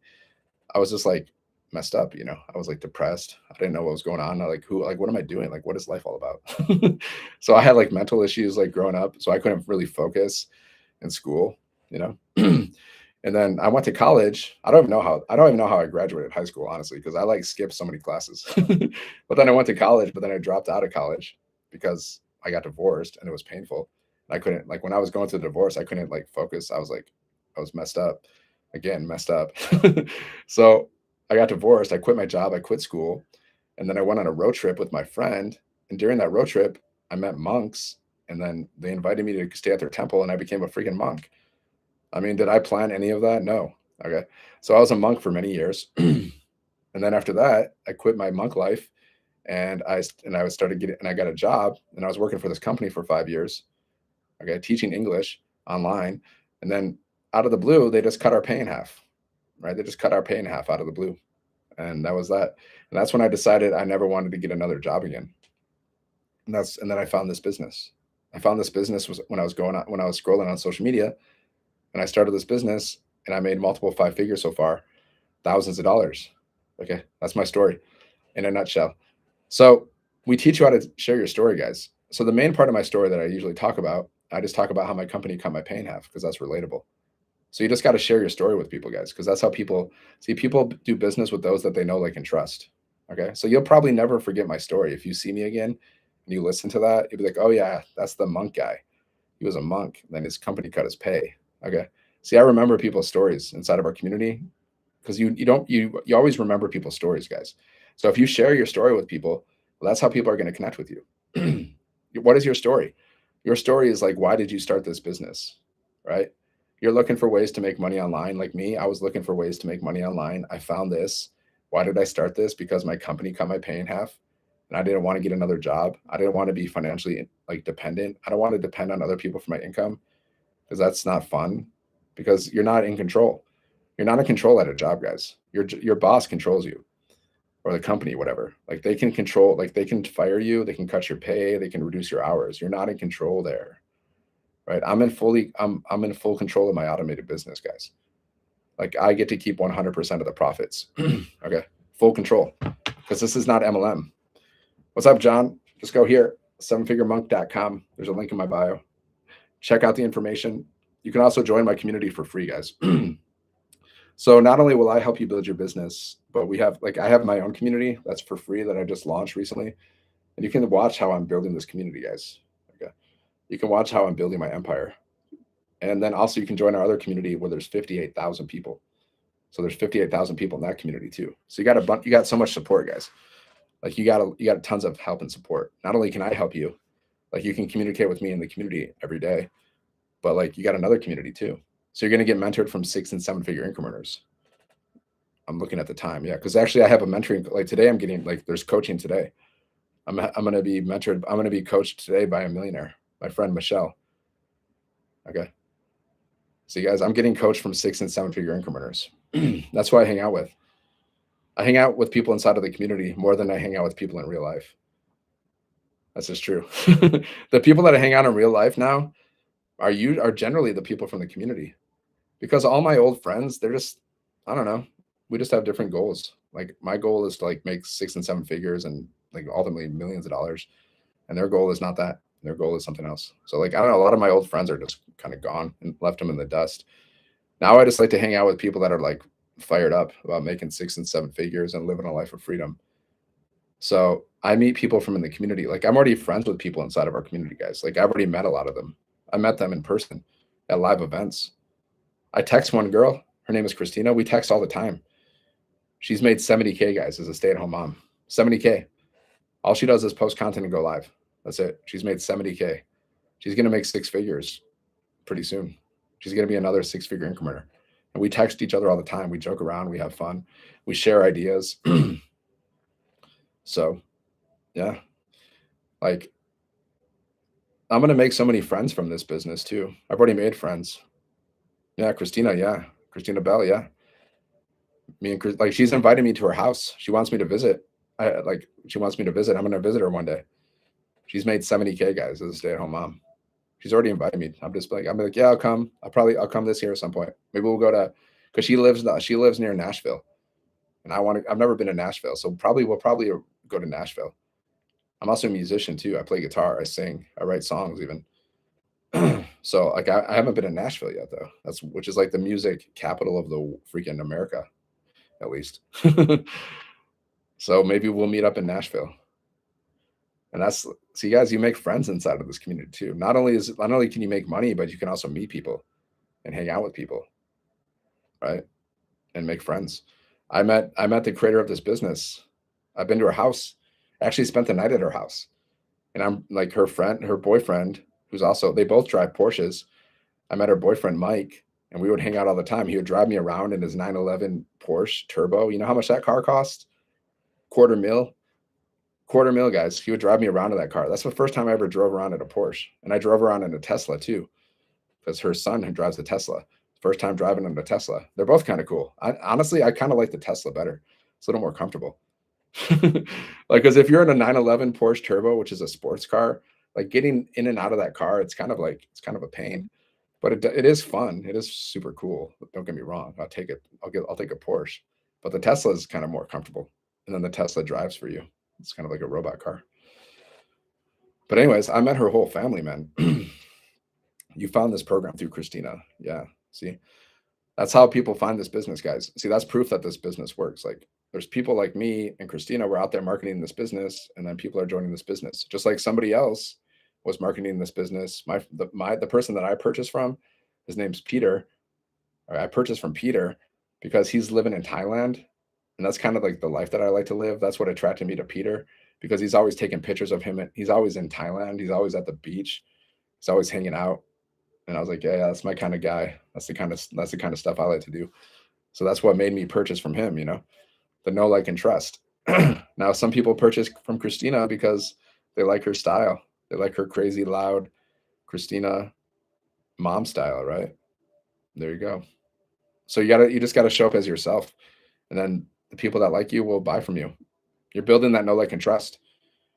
A: I was just like messed up. I was like depressed. I didn't know what was going on. Like what am I doing? Like what is life all about? So I had like mental issues like growing up, so I couldn't really focus in school. You know. And then I went to college. I don't even know how I graduated high school, honestly, because I like skipped so many classes. But then I went to college, but then I dropped out of college because I got divorced and it was painful. I couldn't, like, when I was going through the divorce, I couldn't like focus. I was messed up. Again, messed up. So I got divorced. I quit my job. I quit school. And then I went on a road trip with my friend. And during that road trip, I met monks. And then they invited me to stay at their temple, and I became a freaking monk. I mean, did I plan any of that? No. Okay. So I was a monk for many years. And then after that, I quit my monk life, and I was started getting and I got a job, and I was working for this company for 5 years. Okay, teaching English online. And then out of the blue, they just cut our pay in half. Right? They just cut our pay in half out of the blue. And that was that. And that's when I decided I never wanted to get another job again. And then I found this business. I found this business was when I was scrolling on social media, and I started this business, and I made multiple five figures so far, thousands of dollars. Okay, that's my story in a nutshell. So we teach you how to share your story, guys. So the main part of my story that I usually talk about, I just talk about how my company cut my pay in half because that's relatable. So you just got to share your story with people, guys, because that's how people see. People do business with those that they know, like, and trust. Okay, so you'll probably never forget my story. If you see me again and you listen to that, you'll be like, oh yeah, that's the monk guy. He was a monk, then his company cut his pay. Okay. See, I remember people's stories inside of our community because you always remember people's stories, guys. So if you share your story with people, well, that's how people are going to connect with you. What is your story? Your story is like, why did you start this business? Right? You're looking for ways to make money online. Like me, I was looking for ways to make money online. I found this. Why did I start this? Because my company cut my pay in half, and I didn't want to get another job. I didn't want to be financially like dependent. I don't want to depend on other people for my income because that's not fun, because you're not in control. You're not in control at a job, guys. Your boss controls you, or the company, whatever. Like they can control, like they can fire you, they can cut your pay, they can reduce your hours. You're not in control there, right? I'm in full control of my automated business, guys. Like I get to keep 100% of the profits. Okay, full control, because this is not MLM. What's up, John? Just go here, sevenfiguremonk.com. There's a link in my bio. Check out the information. You can also join my community for free, guys. So not only will I help you build your business, but I have my own community that's for free that I just launched recently. And you can watch how I'm building this community, guys. Okay. You can watch how I'm building my empire. And then also you can join our other community where there's 58,000 people. So there's 58,000 people in that community too. So you got so much support, guys. Like you got tons of help and support. Not only can I help you, like you can communicate with me in the community every day, but like you got another community too. So you're going to get mentored from 6 and 7 figure incrementers. I'm looking at the time. Yeah. Cause actually I have a mentoring, like today I'm getting like, there's coaching today. I'm going to be mentored. I'm going to be coached today by a millionaire, my friend, Michelle. Okay. So you guys, I'm getting coached from 6 and 7 figure incrementers. That's who I hang out with. I hang out with people inside of the community more than I hang out with people in real life. That's just true. The people that I hang out in real life now are generally the people from the community, because all my old friends, they're just, I don't know, we just have different goals. Like my goal is to like make 6 and 7 figures and like ultimately millions of dollars, and their goal is not that. Their goal is something else. So like I don't know, a lot of my old friends are just kind of gone and left them in the dust. Now I just like to hang out with people that are like fired up about making 6 and 7 figures and living a life of freedom. So I meet people from in the community. Like I'm already friends with people inside of our community, guys. Like I've already met a lot of them. I met them in person at live events. I text one girl. Her name is Christina. We text all the time. She's made 70K, guys, as a stay-at-home mom. 70K. All she does is post content and go live. That's it. She's made 70K. She's gonna make six figures pretty soon. She's gonna be another six-figure incrementer. And we text each other all the time. We joke around. We have fun. We share ideas. So yeah, like I'm gonna make so many friends from this business too. I've already made friends. Yeah, Christina. Yeah, Christina Bell. Yeah, me and Chris, like she's invited me to her house. She wants me to visit. She wants me to visit. I'm gonna visit her one day. She's made 70K, guys, as a stay-at-home mom. She's already invited me. I'm like, yeah, I'll come. I'll come this year at some point. Maybe we'll go to, because she lives near Nashville, and I've never been to Nashville, so we'll probably go to Nashville. I'm also a musician too. I play guitar, I sing, I write songs even. So like I haven't been in Nashville yet though. Which is like the music capital of the freaking America, at least. So maybe we'll meet up in Nashville. And that's see, guys, you make friends inside of this community too. Not only can you make money, but you can also meet people and hang out with people, right? And make friends. I met the creator of this business. I've been to her house. I actually spent the night at her house. And I'm like her boyfriend, who's also they both drive Porsches. I met her boyfriend Mike, and we would hang out all the time. He would drive me around in his 911 Porsche Turbo. You know how much that car cost? Quarter mil. Quarter mil, guys. He would drive me around in that car. That's the first time I ever drove around in a Porsche. And I drove around in a Tesla too, because her son who drives the Tesla. First time driving in a Tesla. They're both kind of cool. Honestly, I kind of like the Tesla better. It's a little more comfortable. Like, because if you're in a 911 Porsche Turbo, which is a sports car, like getting in and out of that car, it's kind of a pain. But it is fun. It is super cool. Don't get me wrong. I'll take it. I'll take a Porsche. But the Tesla is kind of more comfortable. And then the Tesla drives for you. It's kind of like a robot car. But anyways, I met her whole family, man. You found this program through Christina. Yeah. See, that's how people find this business, guys. See, that's proof that this business works. Like there's people like me and Christina were out there marketing this business, and then people are joining this business. Just like somebody else was marketing this business. The person that I purchased from, his name's Peter. Or I purchased from Peter because he's living in Thailand. And that's kind of like the life that I like to live. That's what attracted me to Peter, because he's always taking pictures of him. He's always in Thailand. He's always at the beach. He's always hanging out. And I was like, yeah, that's my kind of guy. That's the kind of stuff I like to do. So that's what made me purchase from him, the know, like, and trust. Now, some people purchase from Christina because they like her style. They like her crazy, loud Christina mom style, right? There you go. So you just gotta show up as yourself, and then the people that like you will buy from you. You're building that know, like, and trust.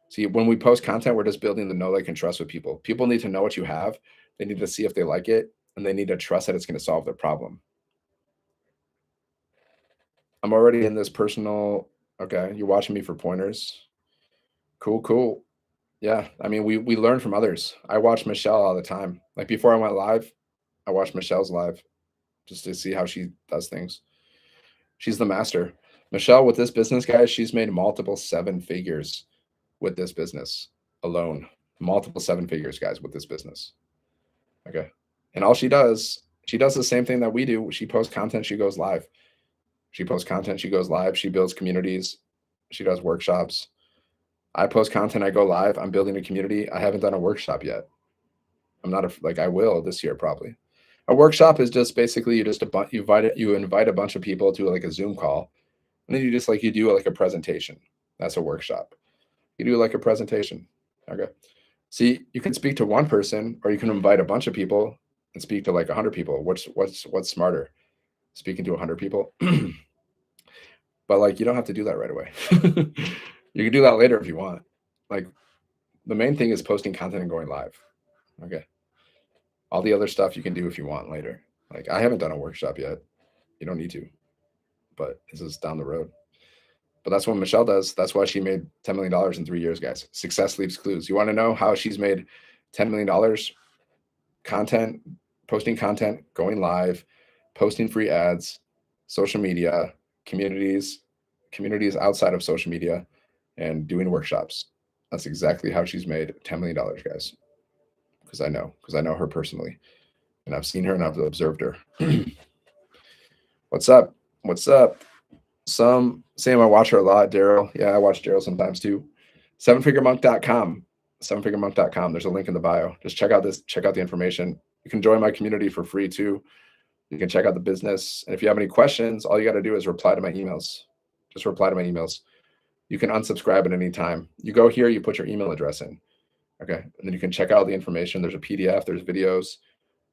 A: See, when we post content, we're just building the know, like, and trust with people. People need to know what you have. They need to see if they like it, and they need to trust that it's going to solve their problem. I'm already in this personal. Okay, you're watching me for pointers. Cool, cool. Yeah, I mean, we learn from others. I watch Michelle all the time. Like before I went live, I watched Michelle's live just to see how she does things. She's the master. Michelle, with this business, guys, she's made multiple seven figures with this business alone. Multiple seven figures, guys, with this business. Okay. And all she does the same thing that we do. She posts content, she goes live. She posts content, she goes live. She builds communities. She does workshops. I post content, I go live. I'm building a community. I haven't done a workshop yet. I'm not I will this year probably. A workshop is just basically you invite a bunch of people to like a Zoom call, and then you do like a presentation. That's a workshop. You do like a presentation. Okay. See, you can speak to one person, or you can invite a bunch of people and speak to like 100 people. What's smarter? Speaking to 100 people? But like you don't have to do that right away. You can do that later if you want. Like the main thing is posting content and going live. Okay. All the other stuff you can do if you want later. Like I haven't done a workshop yet. You don't need to. But this is down the road. But that's what Michelle does. That's why she made $10 million in 3 years, guys. Success leaves clues. You want to know how she's made $10 million? Content, posting content, going live, posting free ads, social media, communities outside of social media, and doing workshops. That's exactly how she's made $10 million, guys. Because I know her personally, and I've seen her and I've observed her. What's up? What's up? Sam, I watch her a lot. Daryl, yeah, I watch Daryl sometimes too. 7figuremonk.com. sevenfiguremonk.com. There's a link in the bio. Just check out the information. You can join my community for free too. You can check out the business. And if you have any questions, all you got to do is reply to my emails. Just reply to my emails. You can unsubscribe at any time. You go here, you put your email address in. Okay. And then you can check out the information. There's a PDF, there's videos.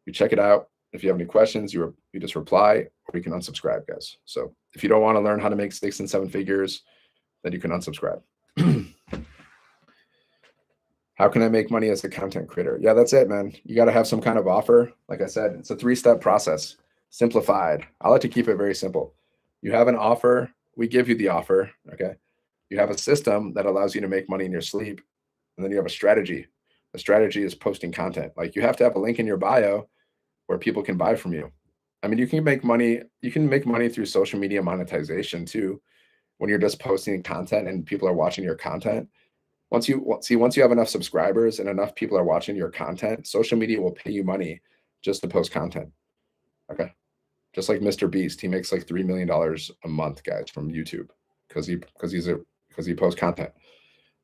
A: You check it out. If you have any questions, you just reply, or you can unsubscribe, guys. So if you don't want to learn how to make 6 and 7 figures, then you can unsubscribe. How can I make money as a content creator? Yeah, that's it, man. You got to have some kind of offer. Like I said, it's a 3-step process, simplified. I like to keep it very simple. You have an offer. We give you the offer. Okay. You have a system that allows you to make money in your sleep. And then you have a strategy. The strategy is posting content. Like you have to have a link in your bio where people can buy from you. I mean, you can make money. You can make money through social media monetization too, when you're just posting content and people are watching your content. Once you have enough subscribers and enough people are watching your content, social media will pay you money just to post content. Okay. Just like Mr. Beast, he makes like $3 million a month, guys, from YouTube because he posts content.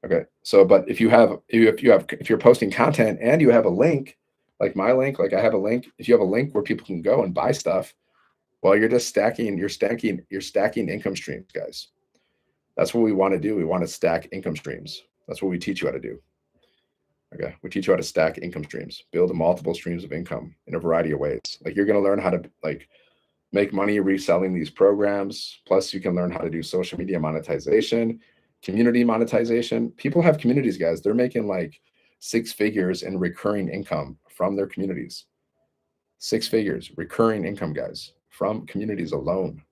A: Okay. So, but if you're posting content and you have a link, like my link, like I have a link, if you have a link where people can go and buy stuff, well, you're stacking income streams, guys. That's what we want to do. We want to stack income streams. That's what we teach you how to do. Okay. We teach you how to stack income streams, build multiple streams of income in a variety of ways. Like you're going to learn how to like make money reselling these programs. Plus you can learn how to do social media monetization, community monetization. People have communities, guys. They're making like 6 figures in recurring income from their communities. 6 figures, recurring income, guys, from communities alone.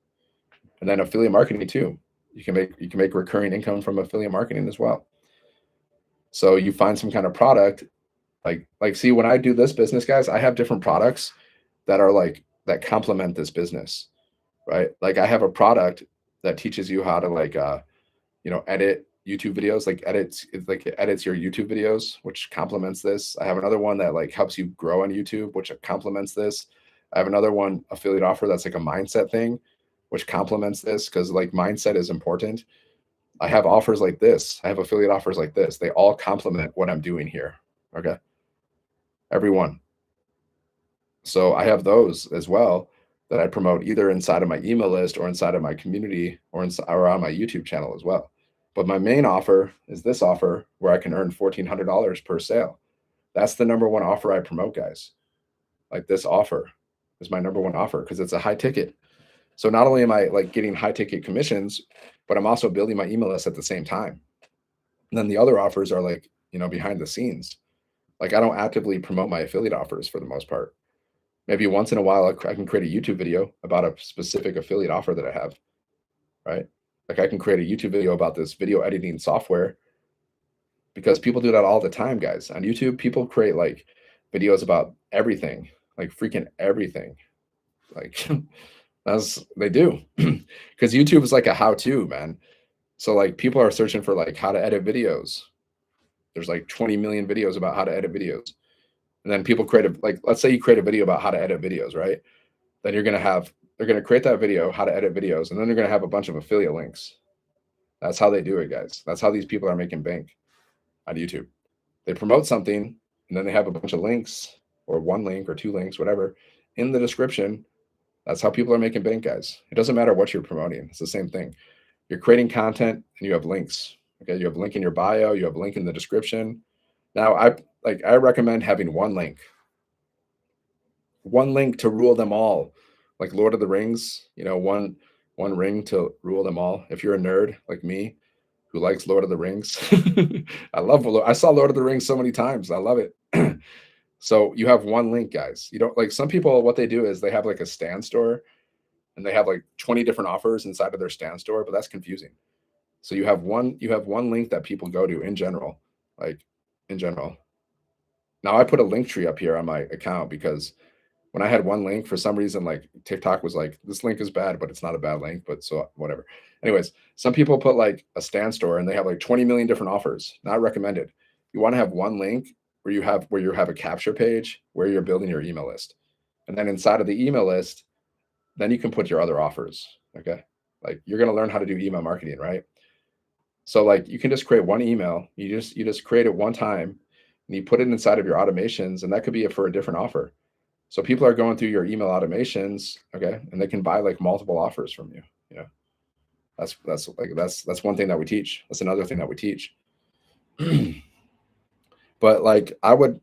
A: And then affiliate marketing too. You can make recurring income from affiliate marketing as well. So you find some kind of product, like see, when I do this business, guys, I have different products that are like that complement this business, right? Like I have a product that teaches you how to like edit YouTube videos, like it edits your YouTube videos, which complements this. I have another one that like helps you grow on YouTube, which complements this. I have another one, affiliate offer, that's like a mindset thing, which complements this because like mindset is important. I have offers like this. I have affiliate offers like this. They all complement what I'm doing here. Okay. Everyone. So I have those as well that I promote either inside of my email list or inside of my community or on my YouTube channel as well. But my main offer is this offer where I can earn $1,400 per sale. That's the number one offer I promote, guys. Like this offer is my number one offer because it's a high ticket. So not only am I like getting high ticket commissions, but I'm also building my email list at the same time. And then the other offers are like, behind the scenes. Like I don't actively promote my affiliate offers for the most part. Maybe once in a while, I can create a YouTube video about a specific affiliate offer that I have, right? Like I can create a YouTube video about this video editing software because people do that all the time, guys. On YouTube, people create like videos about everything, like freaking everything. Like they do because YouTube is like a how-to, man. So like people are searching for like how to edit videos. There's like 20 million videos about how to edit videos. And then people let's say you create a video about how to edit videos, right? Then they're going to create that video, how to edit videos. And then they're going to have a bunch of affiliate links. That's how they do it, guys. That's how these people are making bank on YouTube. They promote something and then they have a bunch of links or 1 link or 2 links, whatever, in the description. That's how people are making bank, guys. It doesn't matter what you're promoting. It's the same thing. You're creating content and you have links. Okay. You have a link in your bio. You have a link in the description. Now I recommend having 1 link to rule them all. Like Lord of the Rings, one ring to rule them all. If you're a nerd like me who likes Lord of the Rings, I saw Lord of the Rings so many times. I love it. So you have 1 link, guys. You don't like some people, what they do is they have like a stand store and they have like 20 different offers inside of their stand store, but that's confusing. So you have one link that people go to in general, like in general. Now I put a link tree up here on my account because when I had 1 link, for some reason, like TikTok was like, this link is bad, but it's not a bad link, but so whatever. Anyways, some people put like a stand store and they have like 20 million different offers. Not recommended. You want to have 1 link where you have a capture page where you're building your email list. And then inside of the email list, then you can put your other offers. Okay. Like you're going to learn how to do email marketing, right? So like you can just create one email. You just create it one time and you put it inside of your automations, and that could be for a different offer. So people are going through your email automations, okay, and they can buy like multiple offers from you. You know, that's one thing that we teach. That's another thing that we teach. But like I would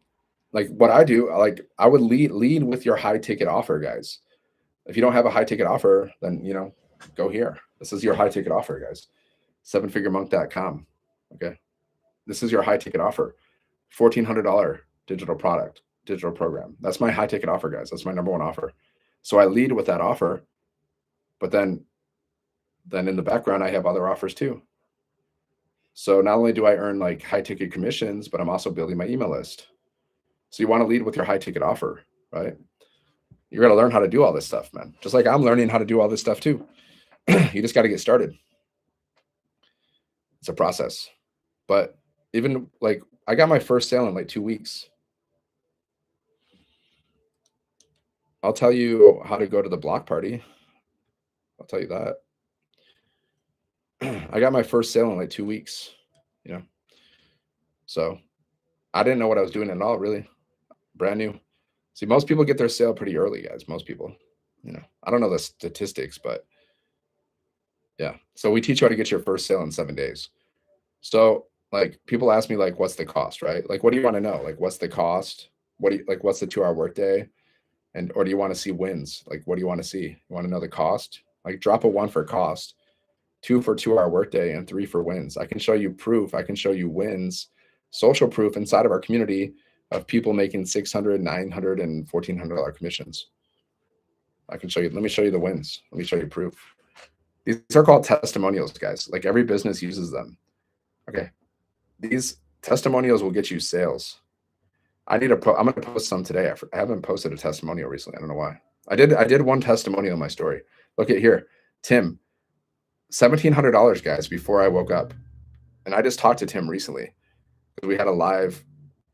A: like what I do, like I would lead with your high ticket offer, guys. If you don't have a high ticket offer, then go here. This is your high ticket offer, guys. Sevenfiguremonk.com. Okay. This is your high ticket offer. $1,400 digital product, digital program. That's my high ticket offer, guys. That's my number one offer. So I lead with that offer, but then in the background I have other offers too. So not only do I earn like high ticket commissions, but I'm also building my email list. So you want to lead with your high ticket offer, right? You're going to learn how to do all this stuff, man. Just like I'm learning how to do all this stuff too. You just got to get started. It's a process. But even like I got my first sale in like 2 weeks. I'll tell you how to go to the block party. I'll tell you that. I got my first sale in like 2 weeks, you know. So I didn't know what I was doing at all, really. Brand new. See, most people get their sale pretty early, guys. Most people, I don't know the statistics, but yeah. So we teach you how to get your first sale in 7 days. So like people ask me like, what's the cost, right? Like, what do you want to know? Like, what's the cost? What do you like? What's the 2-hour workday? Or do you want to see wins? Like, what do you want to see? You want to know the cost? Like, drop a 1 for cost, 2 for 2-hour workday, and 3 for wins. I can show you proof. I can show you wins, social proof inside of our community of people making $600, $900, and $1,400 commissions. I can show you. Let me show you the wins. Let me show you proof. These are called testimonials, guys. Like every business uses them. Okay. These testimonials will get you sales. I'm going to post some today. I haven't posted a testimonial recently. I don't know why. I did one testimonial in my story. Look at here. Tim, $1,700, guys, before I woke up. And I just talked to Tim recently because we had a live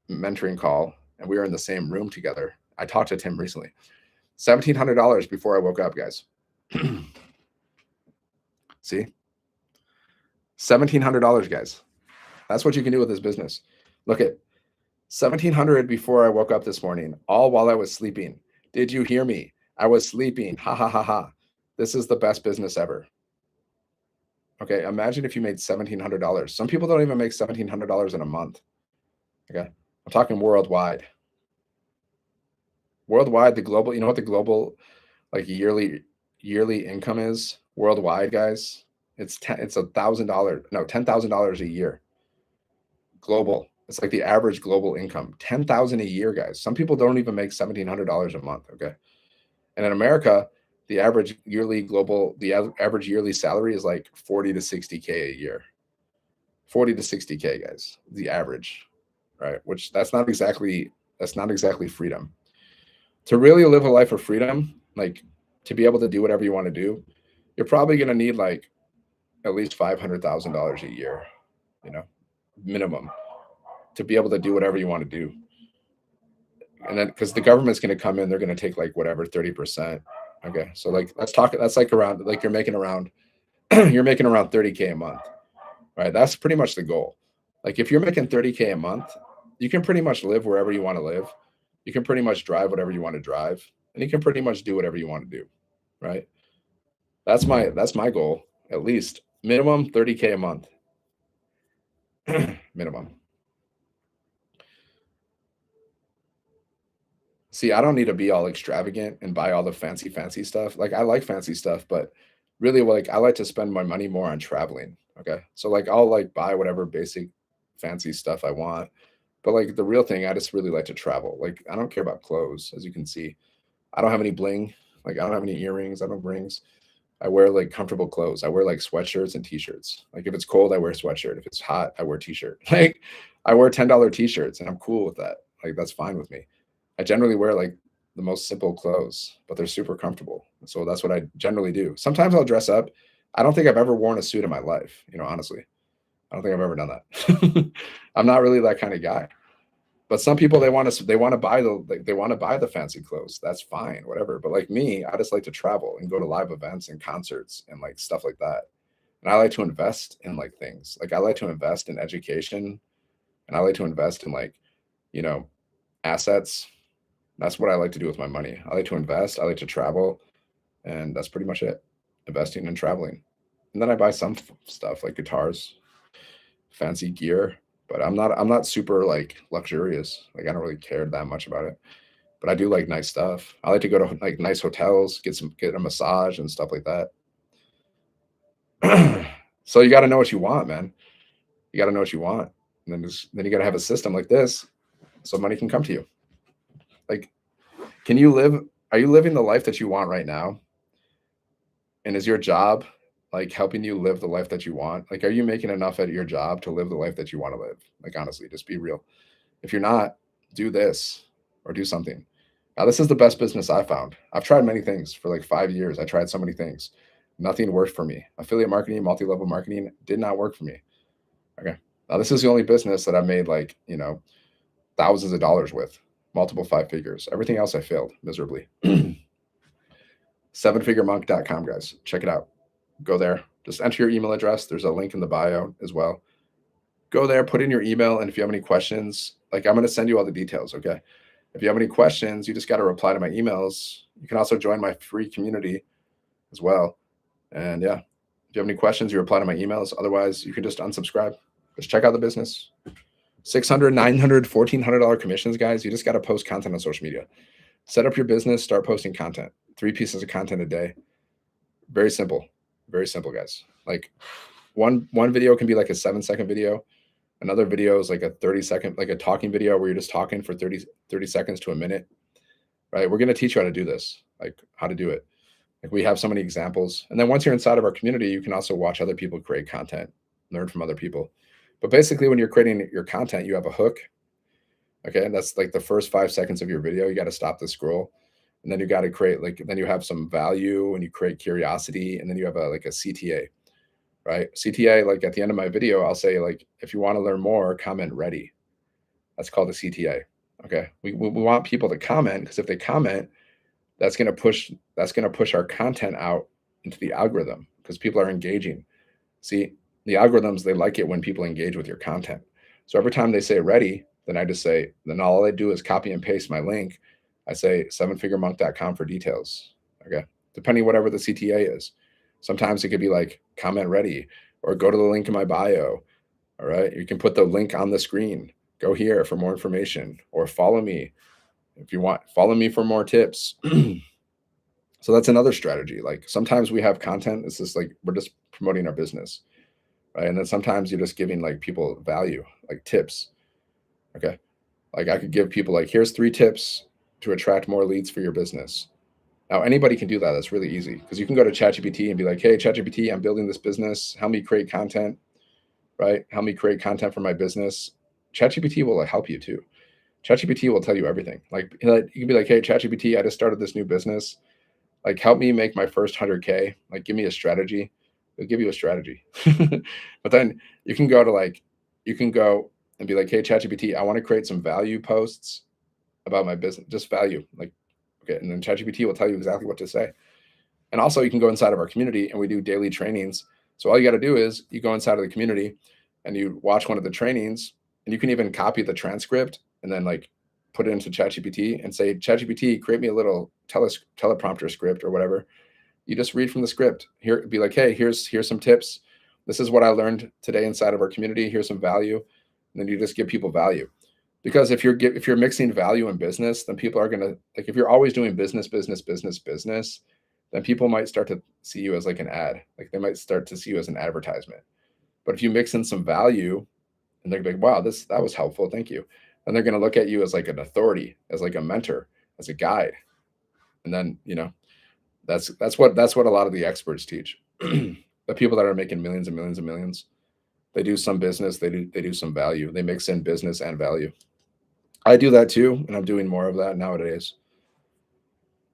A: mentoring call and we were in the same room together. I talked to Tim recently. $1,700 before I woke up, guys. See? $1,700, guys. That's what you can do with this business. Look at $1,700 before I woke up this morning, all while I was sleeping. Did you hear me? I was sleeping. Ha ha ha ha. This is the best business ever. Okay, imagine if you made $1,700. Some people don't even make $1,700 in a month. Okay, I'm talking worldwide. Worldwide, the global, you know what the global like yearly income is worldwide, guys? It's $1,000, no, $10,000 a year. Global. It's like the average global income, 10,000 a year, guys. Some people don't even make $1,700 a month. Okay, and in America, the average yearly salary is like 40 to 60K a year. 40 to 60K, guys. The average, right? Which that's not exactly freedom. To really live a life of freedom, like to be able to do whatever you want to do, you're probably going to need like at least $500,000 a year, minimum, to be able to do whatever you want to do. And then because the government's going to come in, they're going to take like whatever 30%. Okay, so like that's like around like you're making around 30K a month, right? That's pretty much the goal. Like if you're making 30K a month, you can pretty much live wherever you want to live. You can pretty much drive whatever you want to drive, and you can pretty much do whatever you want to do, right? That's my goal, at least minimum 30K a month. Minimum. See, I don't need to be all extravagant and buy all the fancy stuff. Like I like fancy stuff, but really like I like to spend my money more on traveling. Okay. So like I'll like buy whatever basic fancy stuff I want. But like the real thing, I just really like to travel. Like I don't care about clothes, as you can see. I don't have any bling. Like I don't have any earrings. I don't have rings. I wear like comfortable clothes. I wear like sweatshirts and t-shirts. Like if it's cold, I wear a sweatshirt. If it's hot, I wear a t-shirt. Like I wear $10 t-shirts and I'm cool with that. Like that's fine with me. I generally wear like the most simple clothes, but they're super comfortable. So that's what I generally do. Sometimes I'll dress up. I don't think I've ever worn a suit in my life, honestly. I don't think I've ever done that. I'm not really that kind of guy. But some people they want to buy the fancy clothes. That's fine, whatever. But like me, I just like to travel and go to live events and concerts and like stuff like that. And I like to invest in like things. Like I like to invest in education and I like to invest in like, you know, assets. That's what I like to do with my money. I like to invest, I like to travel, and that's pretty much it. Investing and traveling. And then I buy some stuff like guitars, fancy gear, but I'm not super like luxurious. Like I don't really care that much about it. But I do like nice stuff. I like to go to like nice hotels, get a massage and stuff like that. So you got to know what you want, man. You got to know what you want, and then you got to have a system like this so money can come to you. Like, can you live? Are you living the life that you want right now? And is your job like helping you live the life that you want? Like, are you making enough at your job to live the life that you want to live? Like, honestly, just be real. If you're not, do this or do something. Now, this is the best business I found. I've tried many things for like 5 years. I tried so many things. Nothing worked for me. Affiliate marketing, multi level marketing did not work for me. Okay. Now, this is the only business that I've made like, thousands of dollars with, multiple five figures. Everything else I failed miserably. Sevenfiguremonk.com, guys. Check it out. Go there. Just enter your email address. There's a link in the bio as well. Go there, put in your email, and if you have any questions, like I'm going to send you all the details, okay? If you have any questions, you just got to reply to my emails. You can also join my free community as well. And yeah, if you have any questions, you reply to my emails. Otherwise, you can just unsubscribe. Just check out the business. $600, $900, $1,400 commissions, guys. You just got to post content on social media. Set up your business, start posting content. 3 pieces of content a day. Very simple. Very simple, guys. Like one video can be like a 7-second video. Another video is like a 30-second, like a talking video where you're just talking for 30 seconds to a minute, right? We're going to teach you how to do this, like how to do it. Like we have so many examples. And then once you're inside of our community, you can also watch other people create content, learn from other people. But basically when you're creating your content, you have a hook. Okay. And that's like the first 5 seconds of your video. You got to stop the scroll. And then you got to create like, then you have some value and you create curiosity. And then you have like a CTA, right? CTA, like at the end of my video, I'll say like, if you want to learn more, comment ready. That's called a CTA. Okay. We want people to comment because if they comment, that's going to push our content out into the algorithm because people are engaging. See, the algorithms, they like it when people engage with your content. So every time they say ready, then all I do is copy and paste my link. I say sevenfiguremonk.com for details. Okay. Depending whatever the CTA is. Sometimes it could be like comment ready or go to the link in my bio. All right. You can put the link on the screen. Go here for more information or follow me if you want. Follow me for more tips. So that's another strategy. Like sometimes we have content. It's just like we're just promoting our business. Right. And then sometimes you're just giving like people value, like tips. Okay. Like I could give people like, here's 3 tips to attract more leads for your business. Now, anybody can do that. That's really easy because you can go to ChatGPT and be like, hey, ChatGPT, I'm building this business. Help me create content, right? Help me create content for my business. ChatGPT will help you too. ChatGPT will tell you everything. Like you can be like, hey, ChatGPT, I just started this new business. Like, help me make my first 100K. Like, give me a strategy. They'll give you a strategy. But then you can go and be like, hey, ChatGPT, I want to create some value posts about my business, just value. Like, okay. And then ChatGPT will tell you exactly what to say. And also you can go inside of our community and we do daily trainings. So all you got to do is you go inside of the community and you watch one of the trainings and you can even copy the transcript and then like put it into ChatGPT and say, ChatGPT, create me a little teleprompter script or whatever. You just read from the script here, be like, hey, here's some tips. This is what I learned today inside of our community. Here's some value. And then you just give people value. Because if you're mixing value and business, then people are going to like, if you're always doing business, then people might start to see you as like an ad. Like they might start to see you as an advertisement. But if you mix in some value and they're like, wow, that was helpful. Thank you. And they're going to look at you as like an authority, as like a mentor, as a guide. And then, that's what a lot of the experts teach. The people that are making millions and millions and millions, they do some business, they do some value. They mix in business and value. I do that too, and I'm doing more of that nowadays.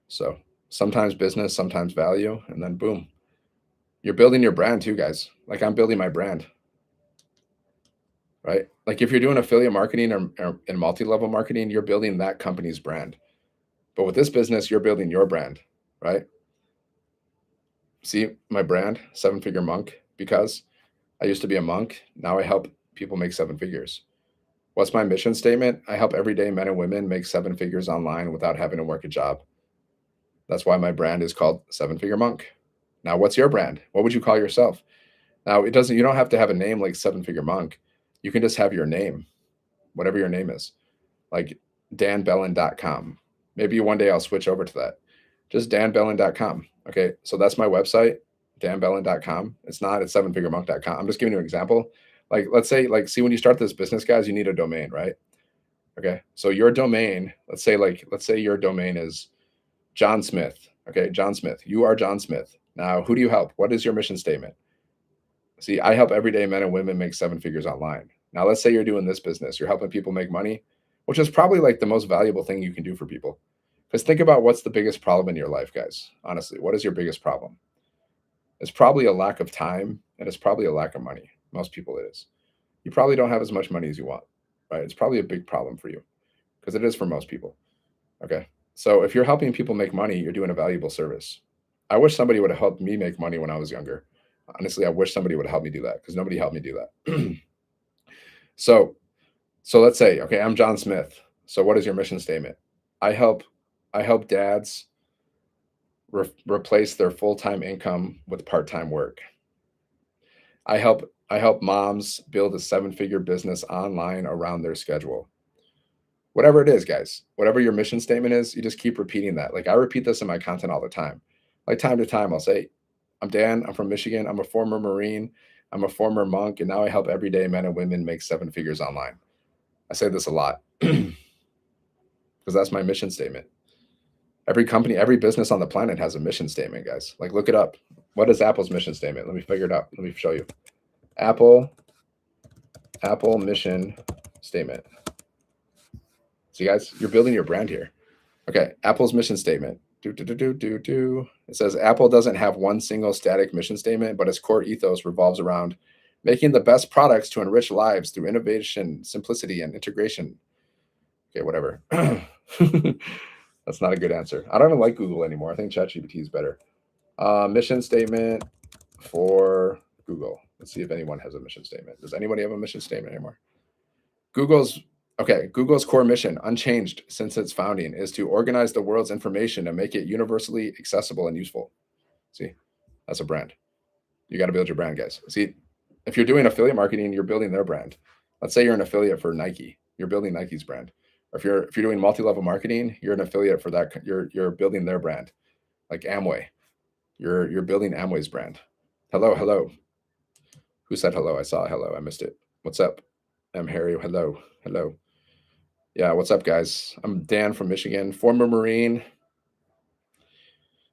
A: So sometimes business, sometimes value, and then boom, you're building your brand too, guys. Like I'm building my brand, right? Like if you're doing affiliate marketing or in multi-level marketing, you're building that company's brand. But with this business, you're building your brand, right? See my brand, 7 Figure Monk. Because I used to be a monk. Now I help people make seven figures. What's my mission statement? I help everyday men and women make seven figures online without having to work a job. That's why my brand is called Seven Figure Monk. Now, what's your brand? What would you call yourself? Now, you don't have to have a name like Seven Figure Monk. You can just have your name, whatever your name is, like danbellin.com. Maybe one day I'll switch over to that. Just danbellin.com. Okay. So that's my website, danbellin.com. It's sevenfiguremonk.com. I'm just giving you an example. Like, let's say, like, see, when you start this business, guys, you need a domain, right? Okay. So your domain, let's say your domain is John Smith. Okay. John Smith. You are John Smith. Now, who do you help? What is your mission statement? See, I help everyday men and women make seven figures online. Now, let's say you're doing this business, you're helping people make money, which is probably like the most valuable thing you can do for people. Because think about what's the biggest problem in your life, guys. Honestly, what is your biggest problem? It's probably a lack of time and it's probably a lack of money. Most people, it is. You probably don't have as much money as you want, right? It's probably a big problem for you because it is for most people. Okay. So if you're helping people make money, you're doing a valuable service. I wish somebody would have helped me make money when I was younger. Honestly, I wish somebody would have helped me do that because nobody helped me do that. so, so let's say, okay, I'm John Smith. So what is your mission statement? I help dads replace their full-time income with part-time work. I help moms build a seven-figure business online around their schedule. Whatever it is, guys, whatever your mission statement is, you just keep repeating that. Like I repeat this in my content all the time. Like time to time, I'll say, I'm Dan, I'm from Michigan, I'm a former Marine, I'm a former monk, and now I help everyday men and women make seven figures online. I say this a lot because that's my mission statement. Every company, every business on the planet has a mission statement, guys. Like look it up. What is Apple's mission statement? Let me figure it out. Let me show you. Apple mission statement. See, guys, you're building your brand here. Okay, Apple's mission statement. It says Apple doesn't have one single static mission statement, but its core ethos revolves around making the best products to enrich lives through innovation, simplicity, and integration. Okay, whatever. That's not a good answer. I don't even like Google anymore. I think ChatGPT is better. Mission statement for Google. Let's see if anyone has a mission statement. Does anybody have a mission statement anymore? Google's core mission, unchanged since its founding, is to organize the world's information and make it universally accessible and useful. See, that's a brand. You got to build your brand, guys. See, if you're doing affiliate marketing, you're building their brand. Let's say you're an affiliate for Nike. You're building Nike's brand. Or if you're doing multi-level marketing, you're an affiliate for that. You're building their brand, like Amway. You're building Amway's brand. Hello. Who said hello? I saw hello. I missed it. What's up? I'm Harry. Hello. Yeah, what's up, guys? I'm Dan from Michigan, former Marine.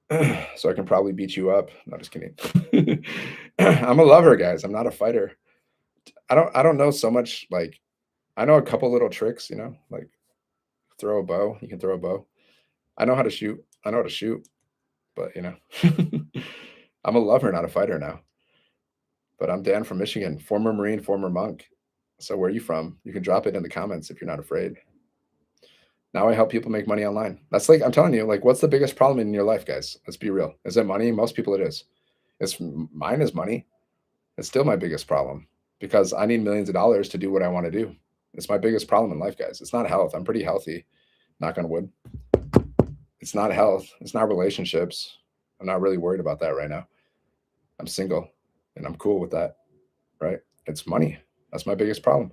A: So I can probably beat you up. No, just kidding. I'm a lover, guys. I'm not a fighter. I don't know so much. Like, I know a couple little tricks, like throw a bow. You can throw a bow. I know how to shoot. But I'm a lover, not a fighter now. But I'm Dan from Michigan, former Marine, former monk. So where are you from? You can drop it in the comments if you're not afraid. Now I help people make money online. That's like, I'm telling you, like, what's the biggest problem in your life, guys? Let's be real. Is it money? Most people it is. Mine is money. It's still my biggest problem because I need millions of dollars to do what I want to do. It's my biggest problem in life, guys. It's not health. I'm pretty healthy. Knock on wood. It's not health. It's not relationships. I'm not really worried about that right now. I'm single and I'm cool with that, right? It's money. That's my biggest problem.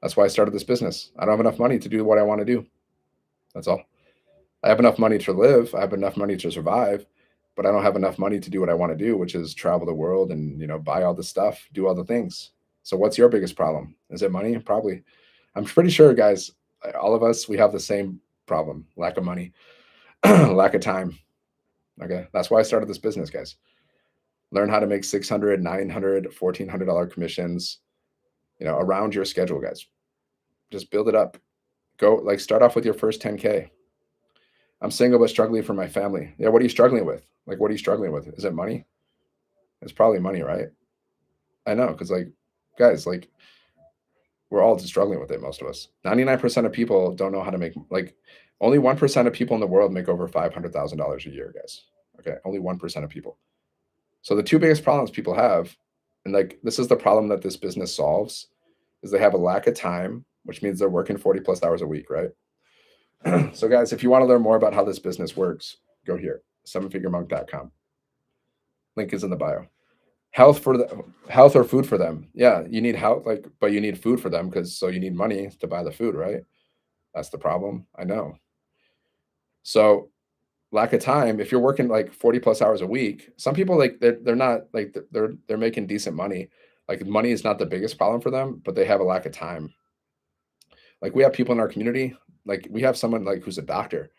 A: That's why I started this business. I don't have enough money to do what I want to do. That's all. I have enough money to live. I have enough money to survive, but I don't have enough money to do what I want to do, which is travel the world and, buy all the stuff, do all the things. So what's your biggest problem? Is it money? Probably. I'm pretty sure, guys, all of us, we have the same problem: lack of money, lack of time. Okay. That's why I started this business, guys. Learn how to make $600, $900, $1,400 commissions, around your schedule, guys. Just build it up. Go, like, start off with your first 10K. I'm single but struggling for my family. Yeah, what are you struggling with? Like, what are you struggling with? Is it money? It's probably money, right? I know, because, like, guys, like, we're all just struggling with it, most of us. 99% of people don't know how to make, like, only 1% of people in the world make over $500,000 a year, guys. Okay, only 1% of people. So the two biggest problems people have And like this is the problem that this business solves is they have a lack of time, which means they're working 40 plus hours a week, right? So guys, if you want to learn more about how this business works, go here, sevenfiguremonk.com. Link is in the bio. Health or food for them. Yeah, you need health, like, but you need food for them because so you need money to buy the food, right? That's the problem. I know. So lack of time. If you're working like 40 plus hours a week, some people like they're not like they're making decent money. Like money is not the biggest problem for them, but they have a lack of time. Like we have people in our community, like we have someone like who's a doctor.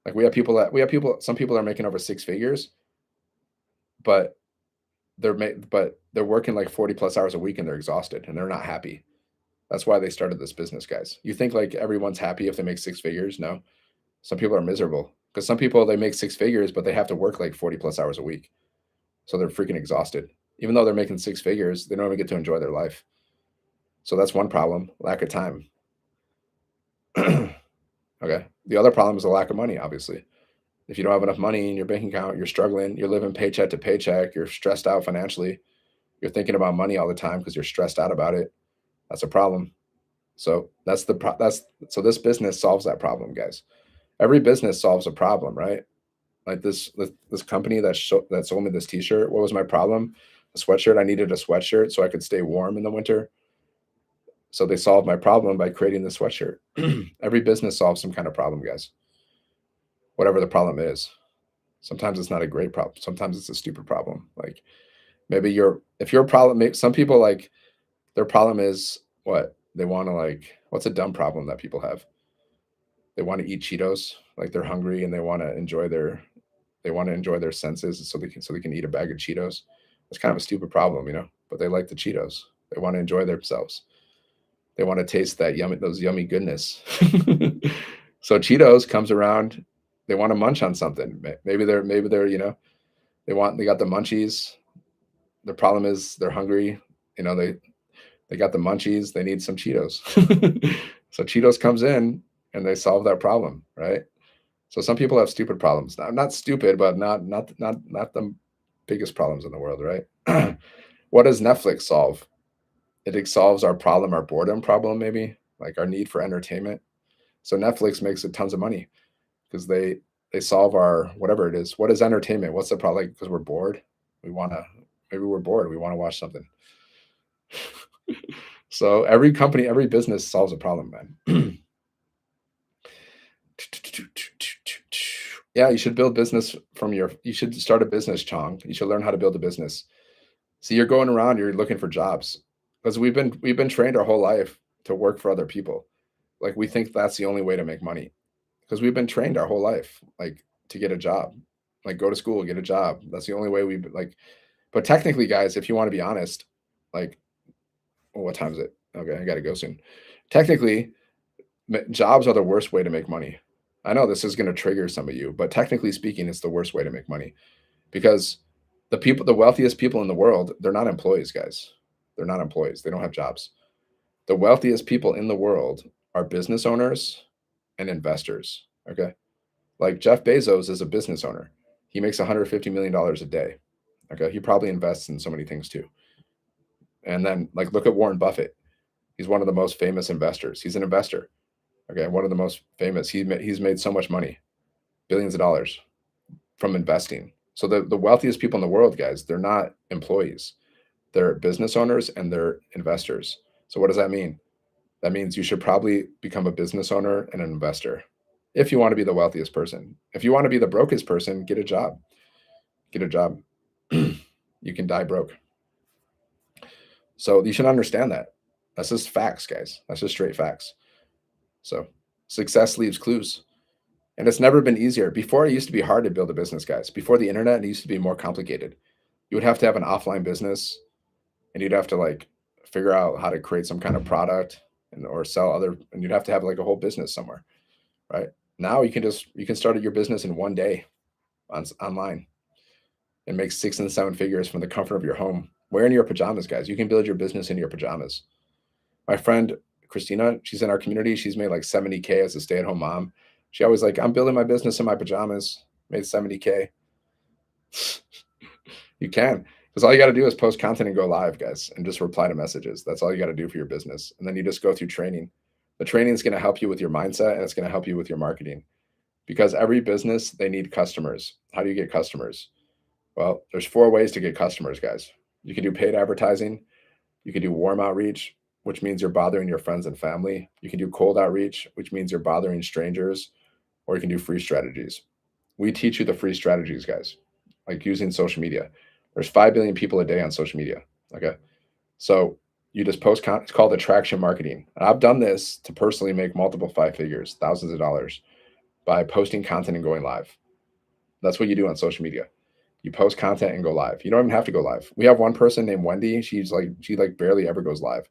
A: Like some people are making over six figures, but but they're working like 40 plus hours a week and they're exhausted and they're not happy. That's why they started this business, guys. You think like everyone's happy if they make six figures? No. Some people are miserable because some people they make six figures, but they have to work like 40 plus hours a week. So they're freaking exhausted. Even though they're making six figures, they don't even get to enjoy their life. So that's one problem, lack of time. Okay. The other problem is a lack of money, obviously. If you don't have enough money in your bank account, you're struggling, you're living paycheck to paycheck, you're stressed out financially, you're thinking about money all the time because you're stressed out about it. That's a problem. So so this business solves that problem, guys. Every business solves a problem, right? Like this company that sold me this T-shirt. What was my problem? A sweatshirt. I needed a sweatshirt so I could stay warm in the winter. So they solved my problem by creating the sweatshirt. Every business solves some kind of problem, guys. Whatever the problem is. Sometimes it's not a great problem. Sometimes it's a stupid problem. Like maybe if your problem, some people like their problem is what they want to like. What's a dumb problem that people have? They want to eat Cheetos. Like they're hungry and they want to enjoy their senses so they can eat a bag of Cheetos. It's kind of a stupid problem, but they like the Cheetos. They want to enjoy themselves. They want to taste those yummy goodness. So Cheetos comes around, they want to munch on something. Maybe they're, they got the munchies. The problem is they're hungry. They got the munchies, they need some Cheetos. So Cheetos comes in and they solve that problem, right? So some people have stupid problems. Not stupid, but not the biggest problems in the world, right? What does Netflix solve? It solves our problem, our boredom problem, maybe like our need for entertainment. So Netflix makes it tons of money because they solve our whatever it is. What is entertainment? What's the problem? Because we're bored. Maybe we're bored. We want to watch something. So every company, every business solves a problem, man. Yeah, you should build business you should start a business, Chong. You should learn how to build a business. See, you're going around, you're looking for jobs because we've been trained our whole life to work for other people. Like we think that's the only way to make money because we've been trained our whole life, like to get a job, like go to school, get a job. That's the only way we like. But technically, guys, if you want to be honest, like, well, what time is it? Okay, I got to go soon. Technically, jobs are the worst way to make money. I know this is going to trigger some of you, but technically speaking, it's the worst way to make money because the wealthiest people in the world, they're not employees, guys. They're not employees. They don't have jobs. The wealthiest people in the world are business owners and investors. Okay. Like Jeff Bezos is a business owner. He makes $150 million a day. Okay. He probably invests in so many things too. And then like look at Warren Buffett. He's one of the most famous investors. He's an investor. Okay. One of the most famous. He's made so much money, billions of dollars from investing. So the wealthiest people in the world, guys, they're not employees. They're business owners and they're investors. So what does that mean? That means you should probably become a business owner and an investor if you want to be the wealthiest person. If you want to be the brokest person, get a job. Get a job. You can die broke. So you should understand that. That's just facts, guys. That's just straight facts. So success leaves clues. And it's never been easier. Before, it used to be hard to build a business, guys. Before the internet, it used to be more complicated. You would have to have an offline business and you'd have to like figure out how to create some kind of product or sell and you'd have to have like a whole business somewhere, right? Now you can start your business in one day online and make 6 and 7 figures from the comfort of your home. Wearing your pajamas, guys. You can build your business in your pajamas. My friend Christina, she's in our community. She's made like 70K as a stay-at-home mom. She always like, I'm building my business in my pajamas. Made 70K. You can. Because all you got to do is post content and go live, guys, and just reply to messages. That's all you got to do for your business. And then you just go through training. The training is going to help you with your mindset and it's going to help you with your marketing because every business, they need customers. How do you get customers? Well, there's 4 ways to get customers, guys. You can do paid advertising. You can do warm outreach, which means you're bothering your friends and family. You can do cold outreach, which means you're bothering strangers, or you can do free strategies. We teach you the free strategies, guys, like using social media. There's 5 billion people a day on social media. Okay. So you just post content. It's called attraction marketing. And I've done this to personally make multiple 5 figures, thousands of dollars by posting content and going live. That's what you do on social media. You post content and go live. You don't even have to go live. We have one person named Wendy. She like barely ever goes live.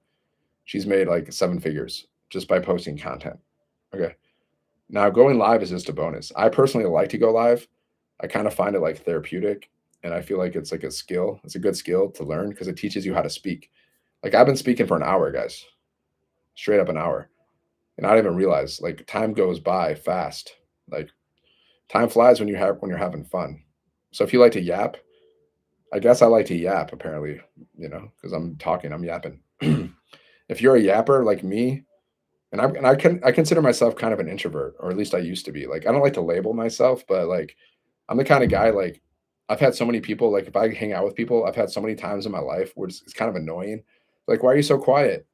A: She's made like 7 figures just by posting content. Okay. Now going live is just a bonus. I personally like to go live. I kind of find it like therapeutic and I feel like it's like a skill. It's a good skill to learn because it teaches you how to speak. Like I've been speaking for an hour, guys. Straight up an hour. And I didn't even realize like time goes by fast. Like time flies when you're having fun. So if you like to yap, I guess I like to yap apparently, because I'm talking, I'm yapping. If you're a yapper like me, and I consider myself kind of an introvert, or at least I used to be. Like I don't like to label myself, but like I'm the kind of guy like I've had so many people like if I hang out with people, I've had so many times in my life where it's kind of annoying. Like, why are you so quiet?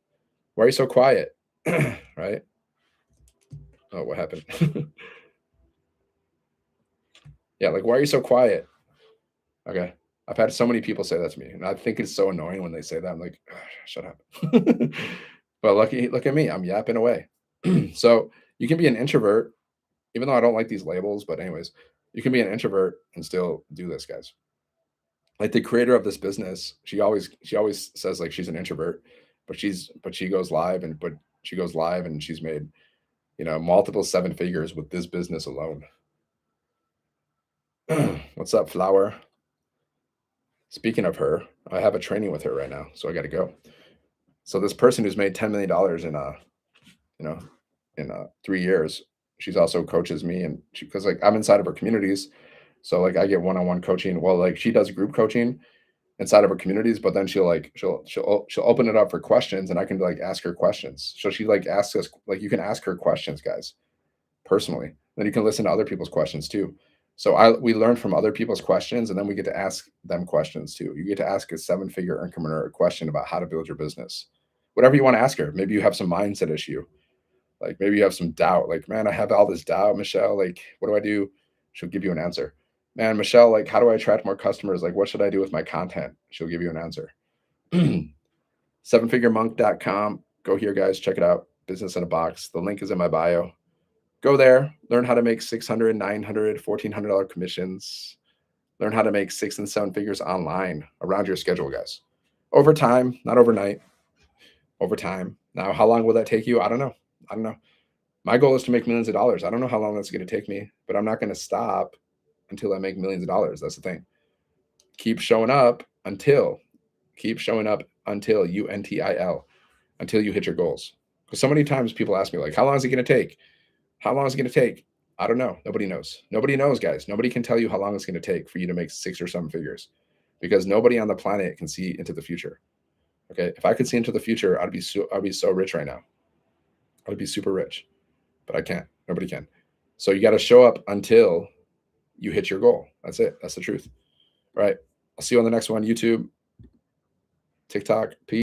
A: Why are you so quiet? Right? Oh, what happened? Yeah, like why are you so quiet? Okay. I've had so many people say that to me, and I think it's so annoying when they say that. I'm like, "Ugh, shut up." But look at me, I'm yapping away. So you can be an introvert, even though I don't like these labels. But anyways, you can be an introvert and still do this, guys. Like the creator of this business, she always says like she's an introvert, but she goes live and she's made multiple 7 figures with this business alone. What's up, Flower? Speaking of her, I have a training with her right now, so I got to go. So this person who's made $10 million you know, in 3 years, she's also coaches me, and because like I'm inside of her communities, so like I get one-on-one coaching. Well, like she does group coaching inside of her communities, but then she'll open it up for questions, and I can like ask her questions. So she like asks us like you can ask her questions, guys, personally. Then you can listen to other people's questions too. So we learn from other people's questions, and then we get to ask them questions too. You get to ask a 7 figure entrepreneur a question about how to build your business. Whatever you want to ask her. Maybe you have some mindset issue. Like maybe you have some doubt. Like, man, I have all this doubt, Michelle. Like, what do I do? She'll give you an answer. Man, Michelle, like, how do I attract more customers? Like, what should I do with my content? She'll give you an answer. 7figuremonk.com. Go here, guys. Check it out. Business in a box. The link is in my bio. Go there, learn how to make 600, 900, $1,400 commissions. Learn how to make 6 and 7 figures online around your schedule, guys. Over time, not overnight, over time. Now, how long will that take you? I don't know. I don't know. My goal is to make millions of dollars. I don't know how long that's going to take me, but I'm not going to stop until I make millions of dollars. That's the thing. Keep showing up keep showing up until until you hit your goals. Because so many times people ask me, like, how long is it going to take? How long is it going to take? I don't know. Nobody knows. Nobody knows, guys. Nobody can tell you how long it's going to take for you to make 6 or 7 figures because nobody on the planet can see into the future. Okay. If I could see into the future, I'd be so rich right now. I'd be super rich, but I can't. Nobody can. So you got to show up until you hit your goal. That's it. That's the truth. All right. I'll see you on the next one. YouTube, TikTok. Peace.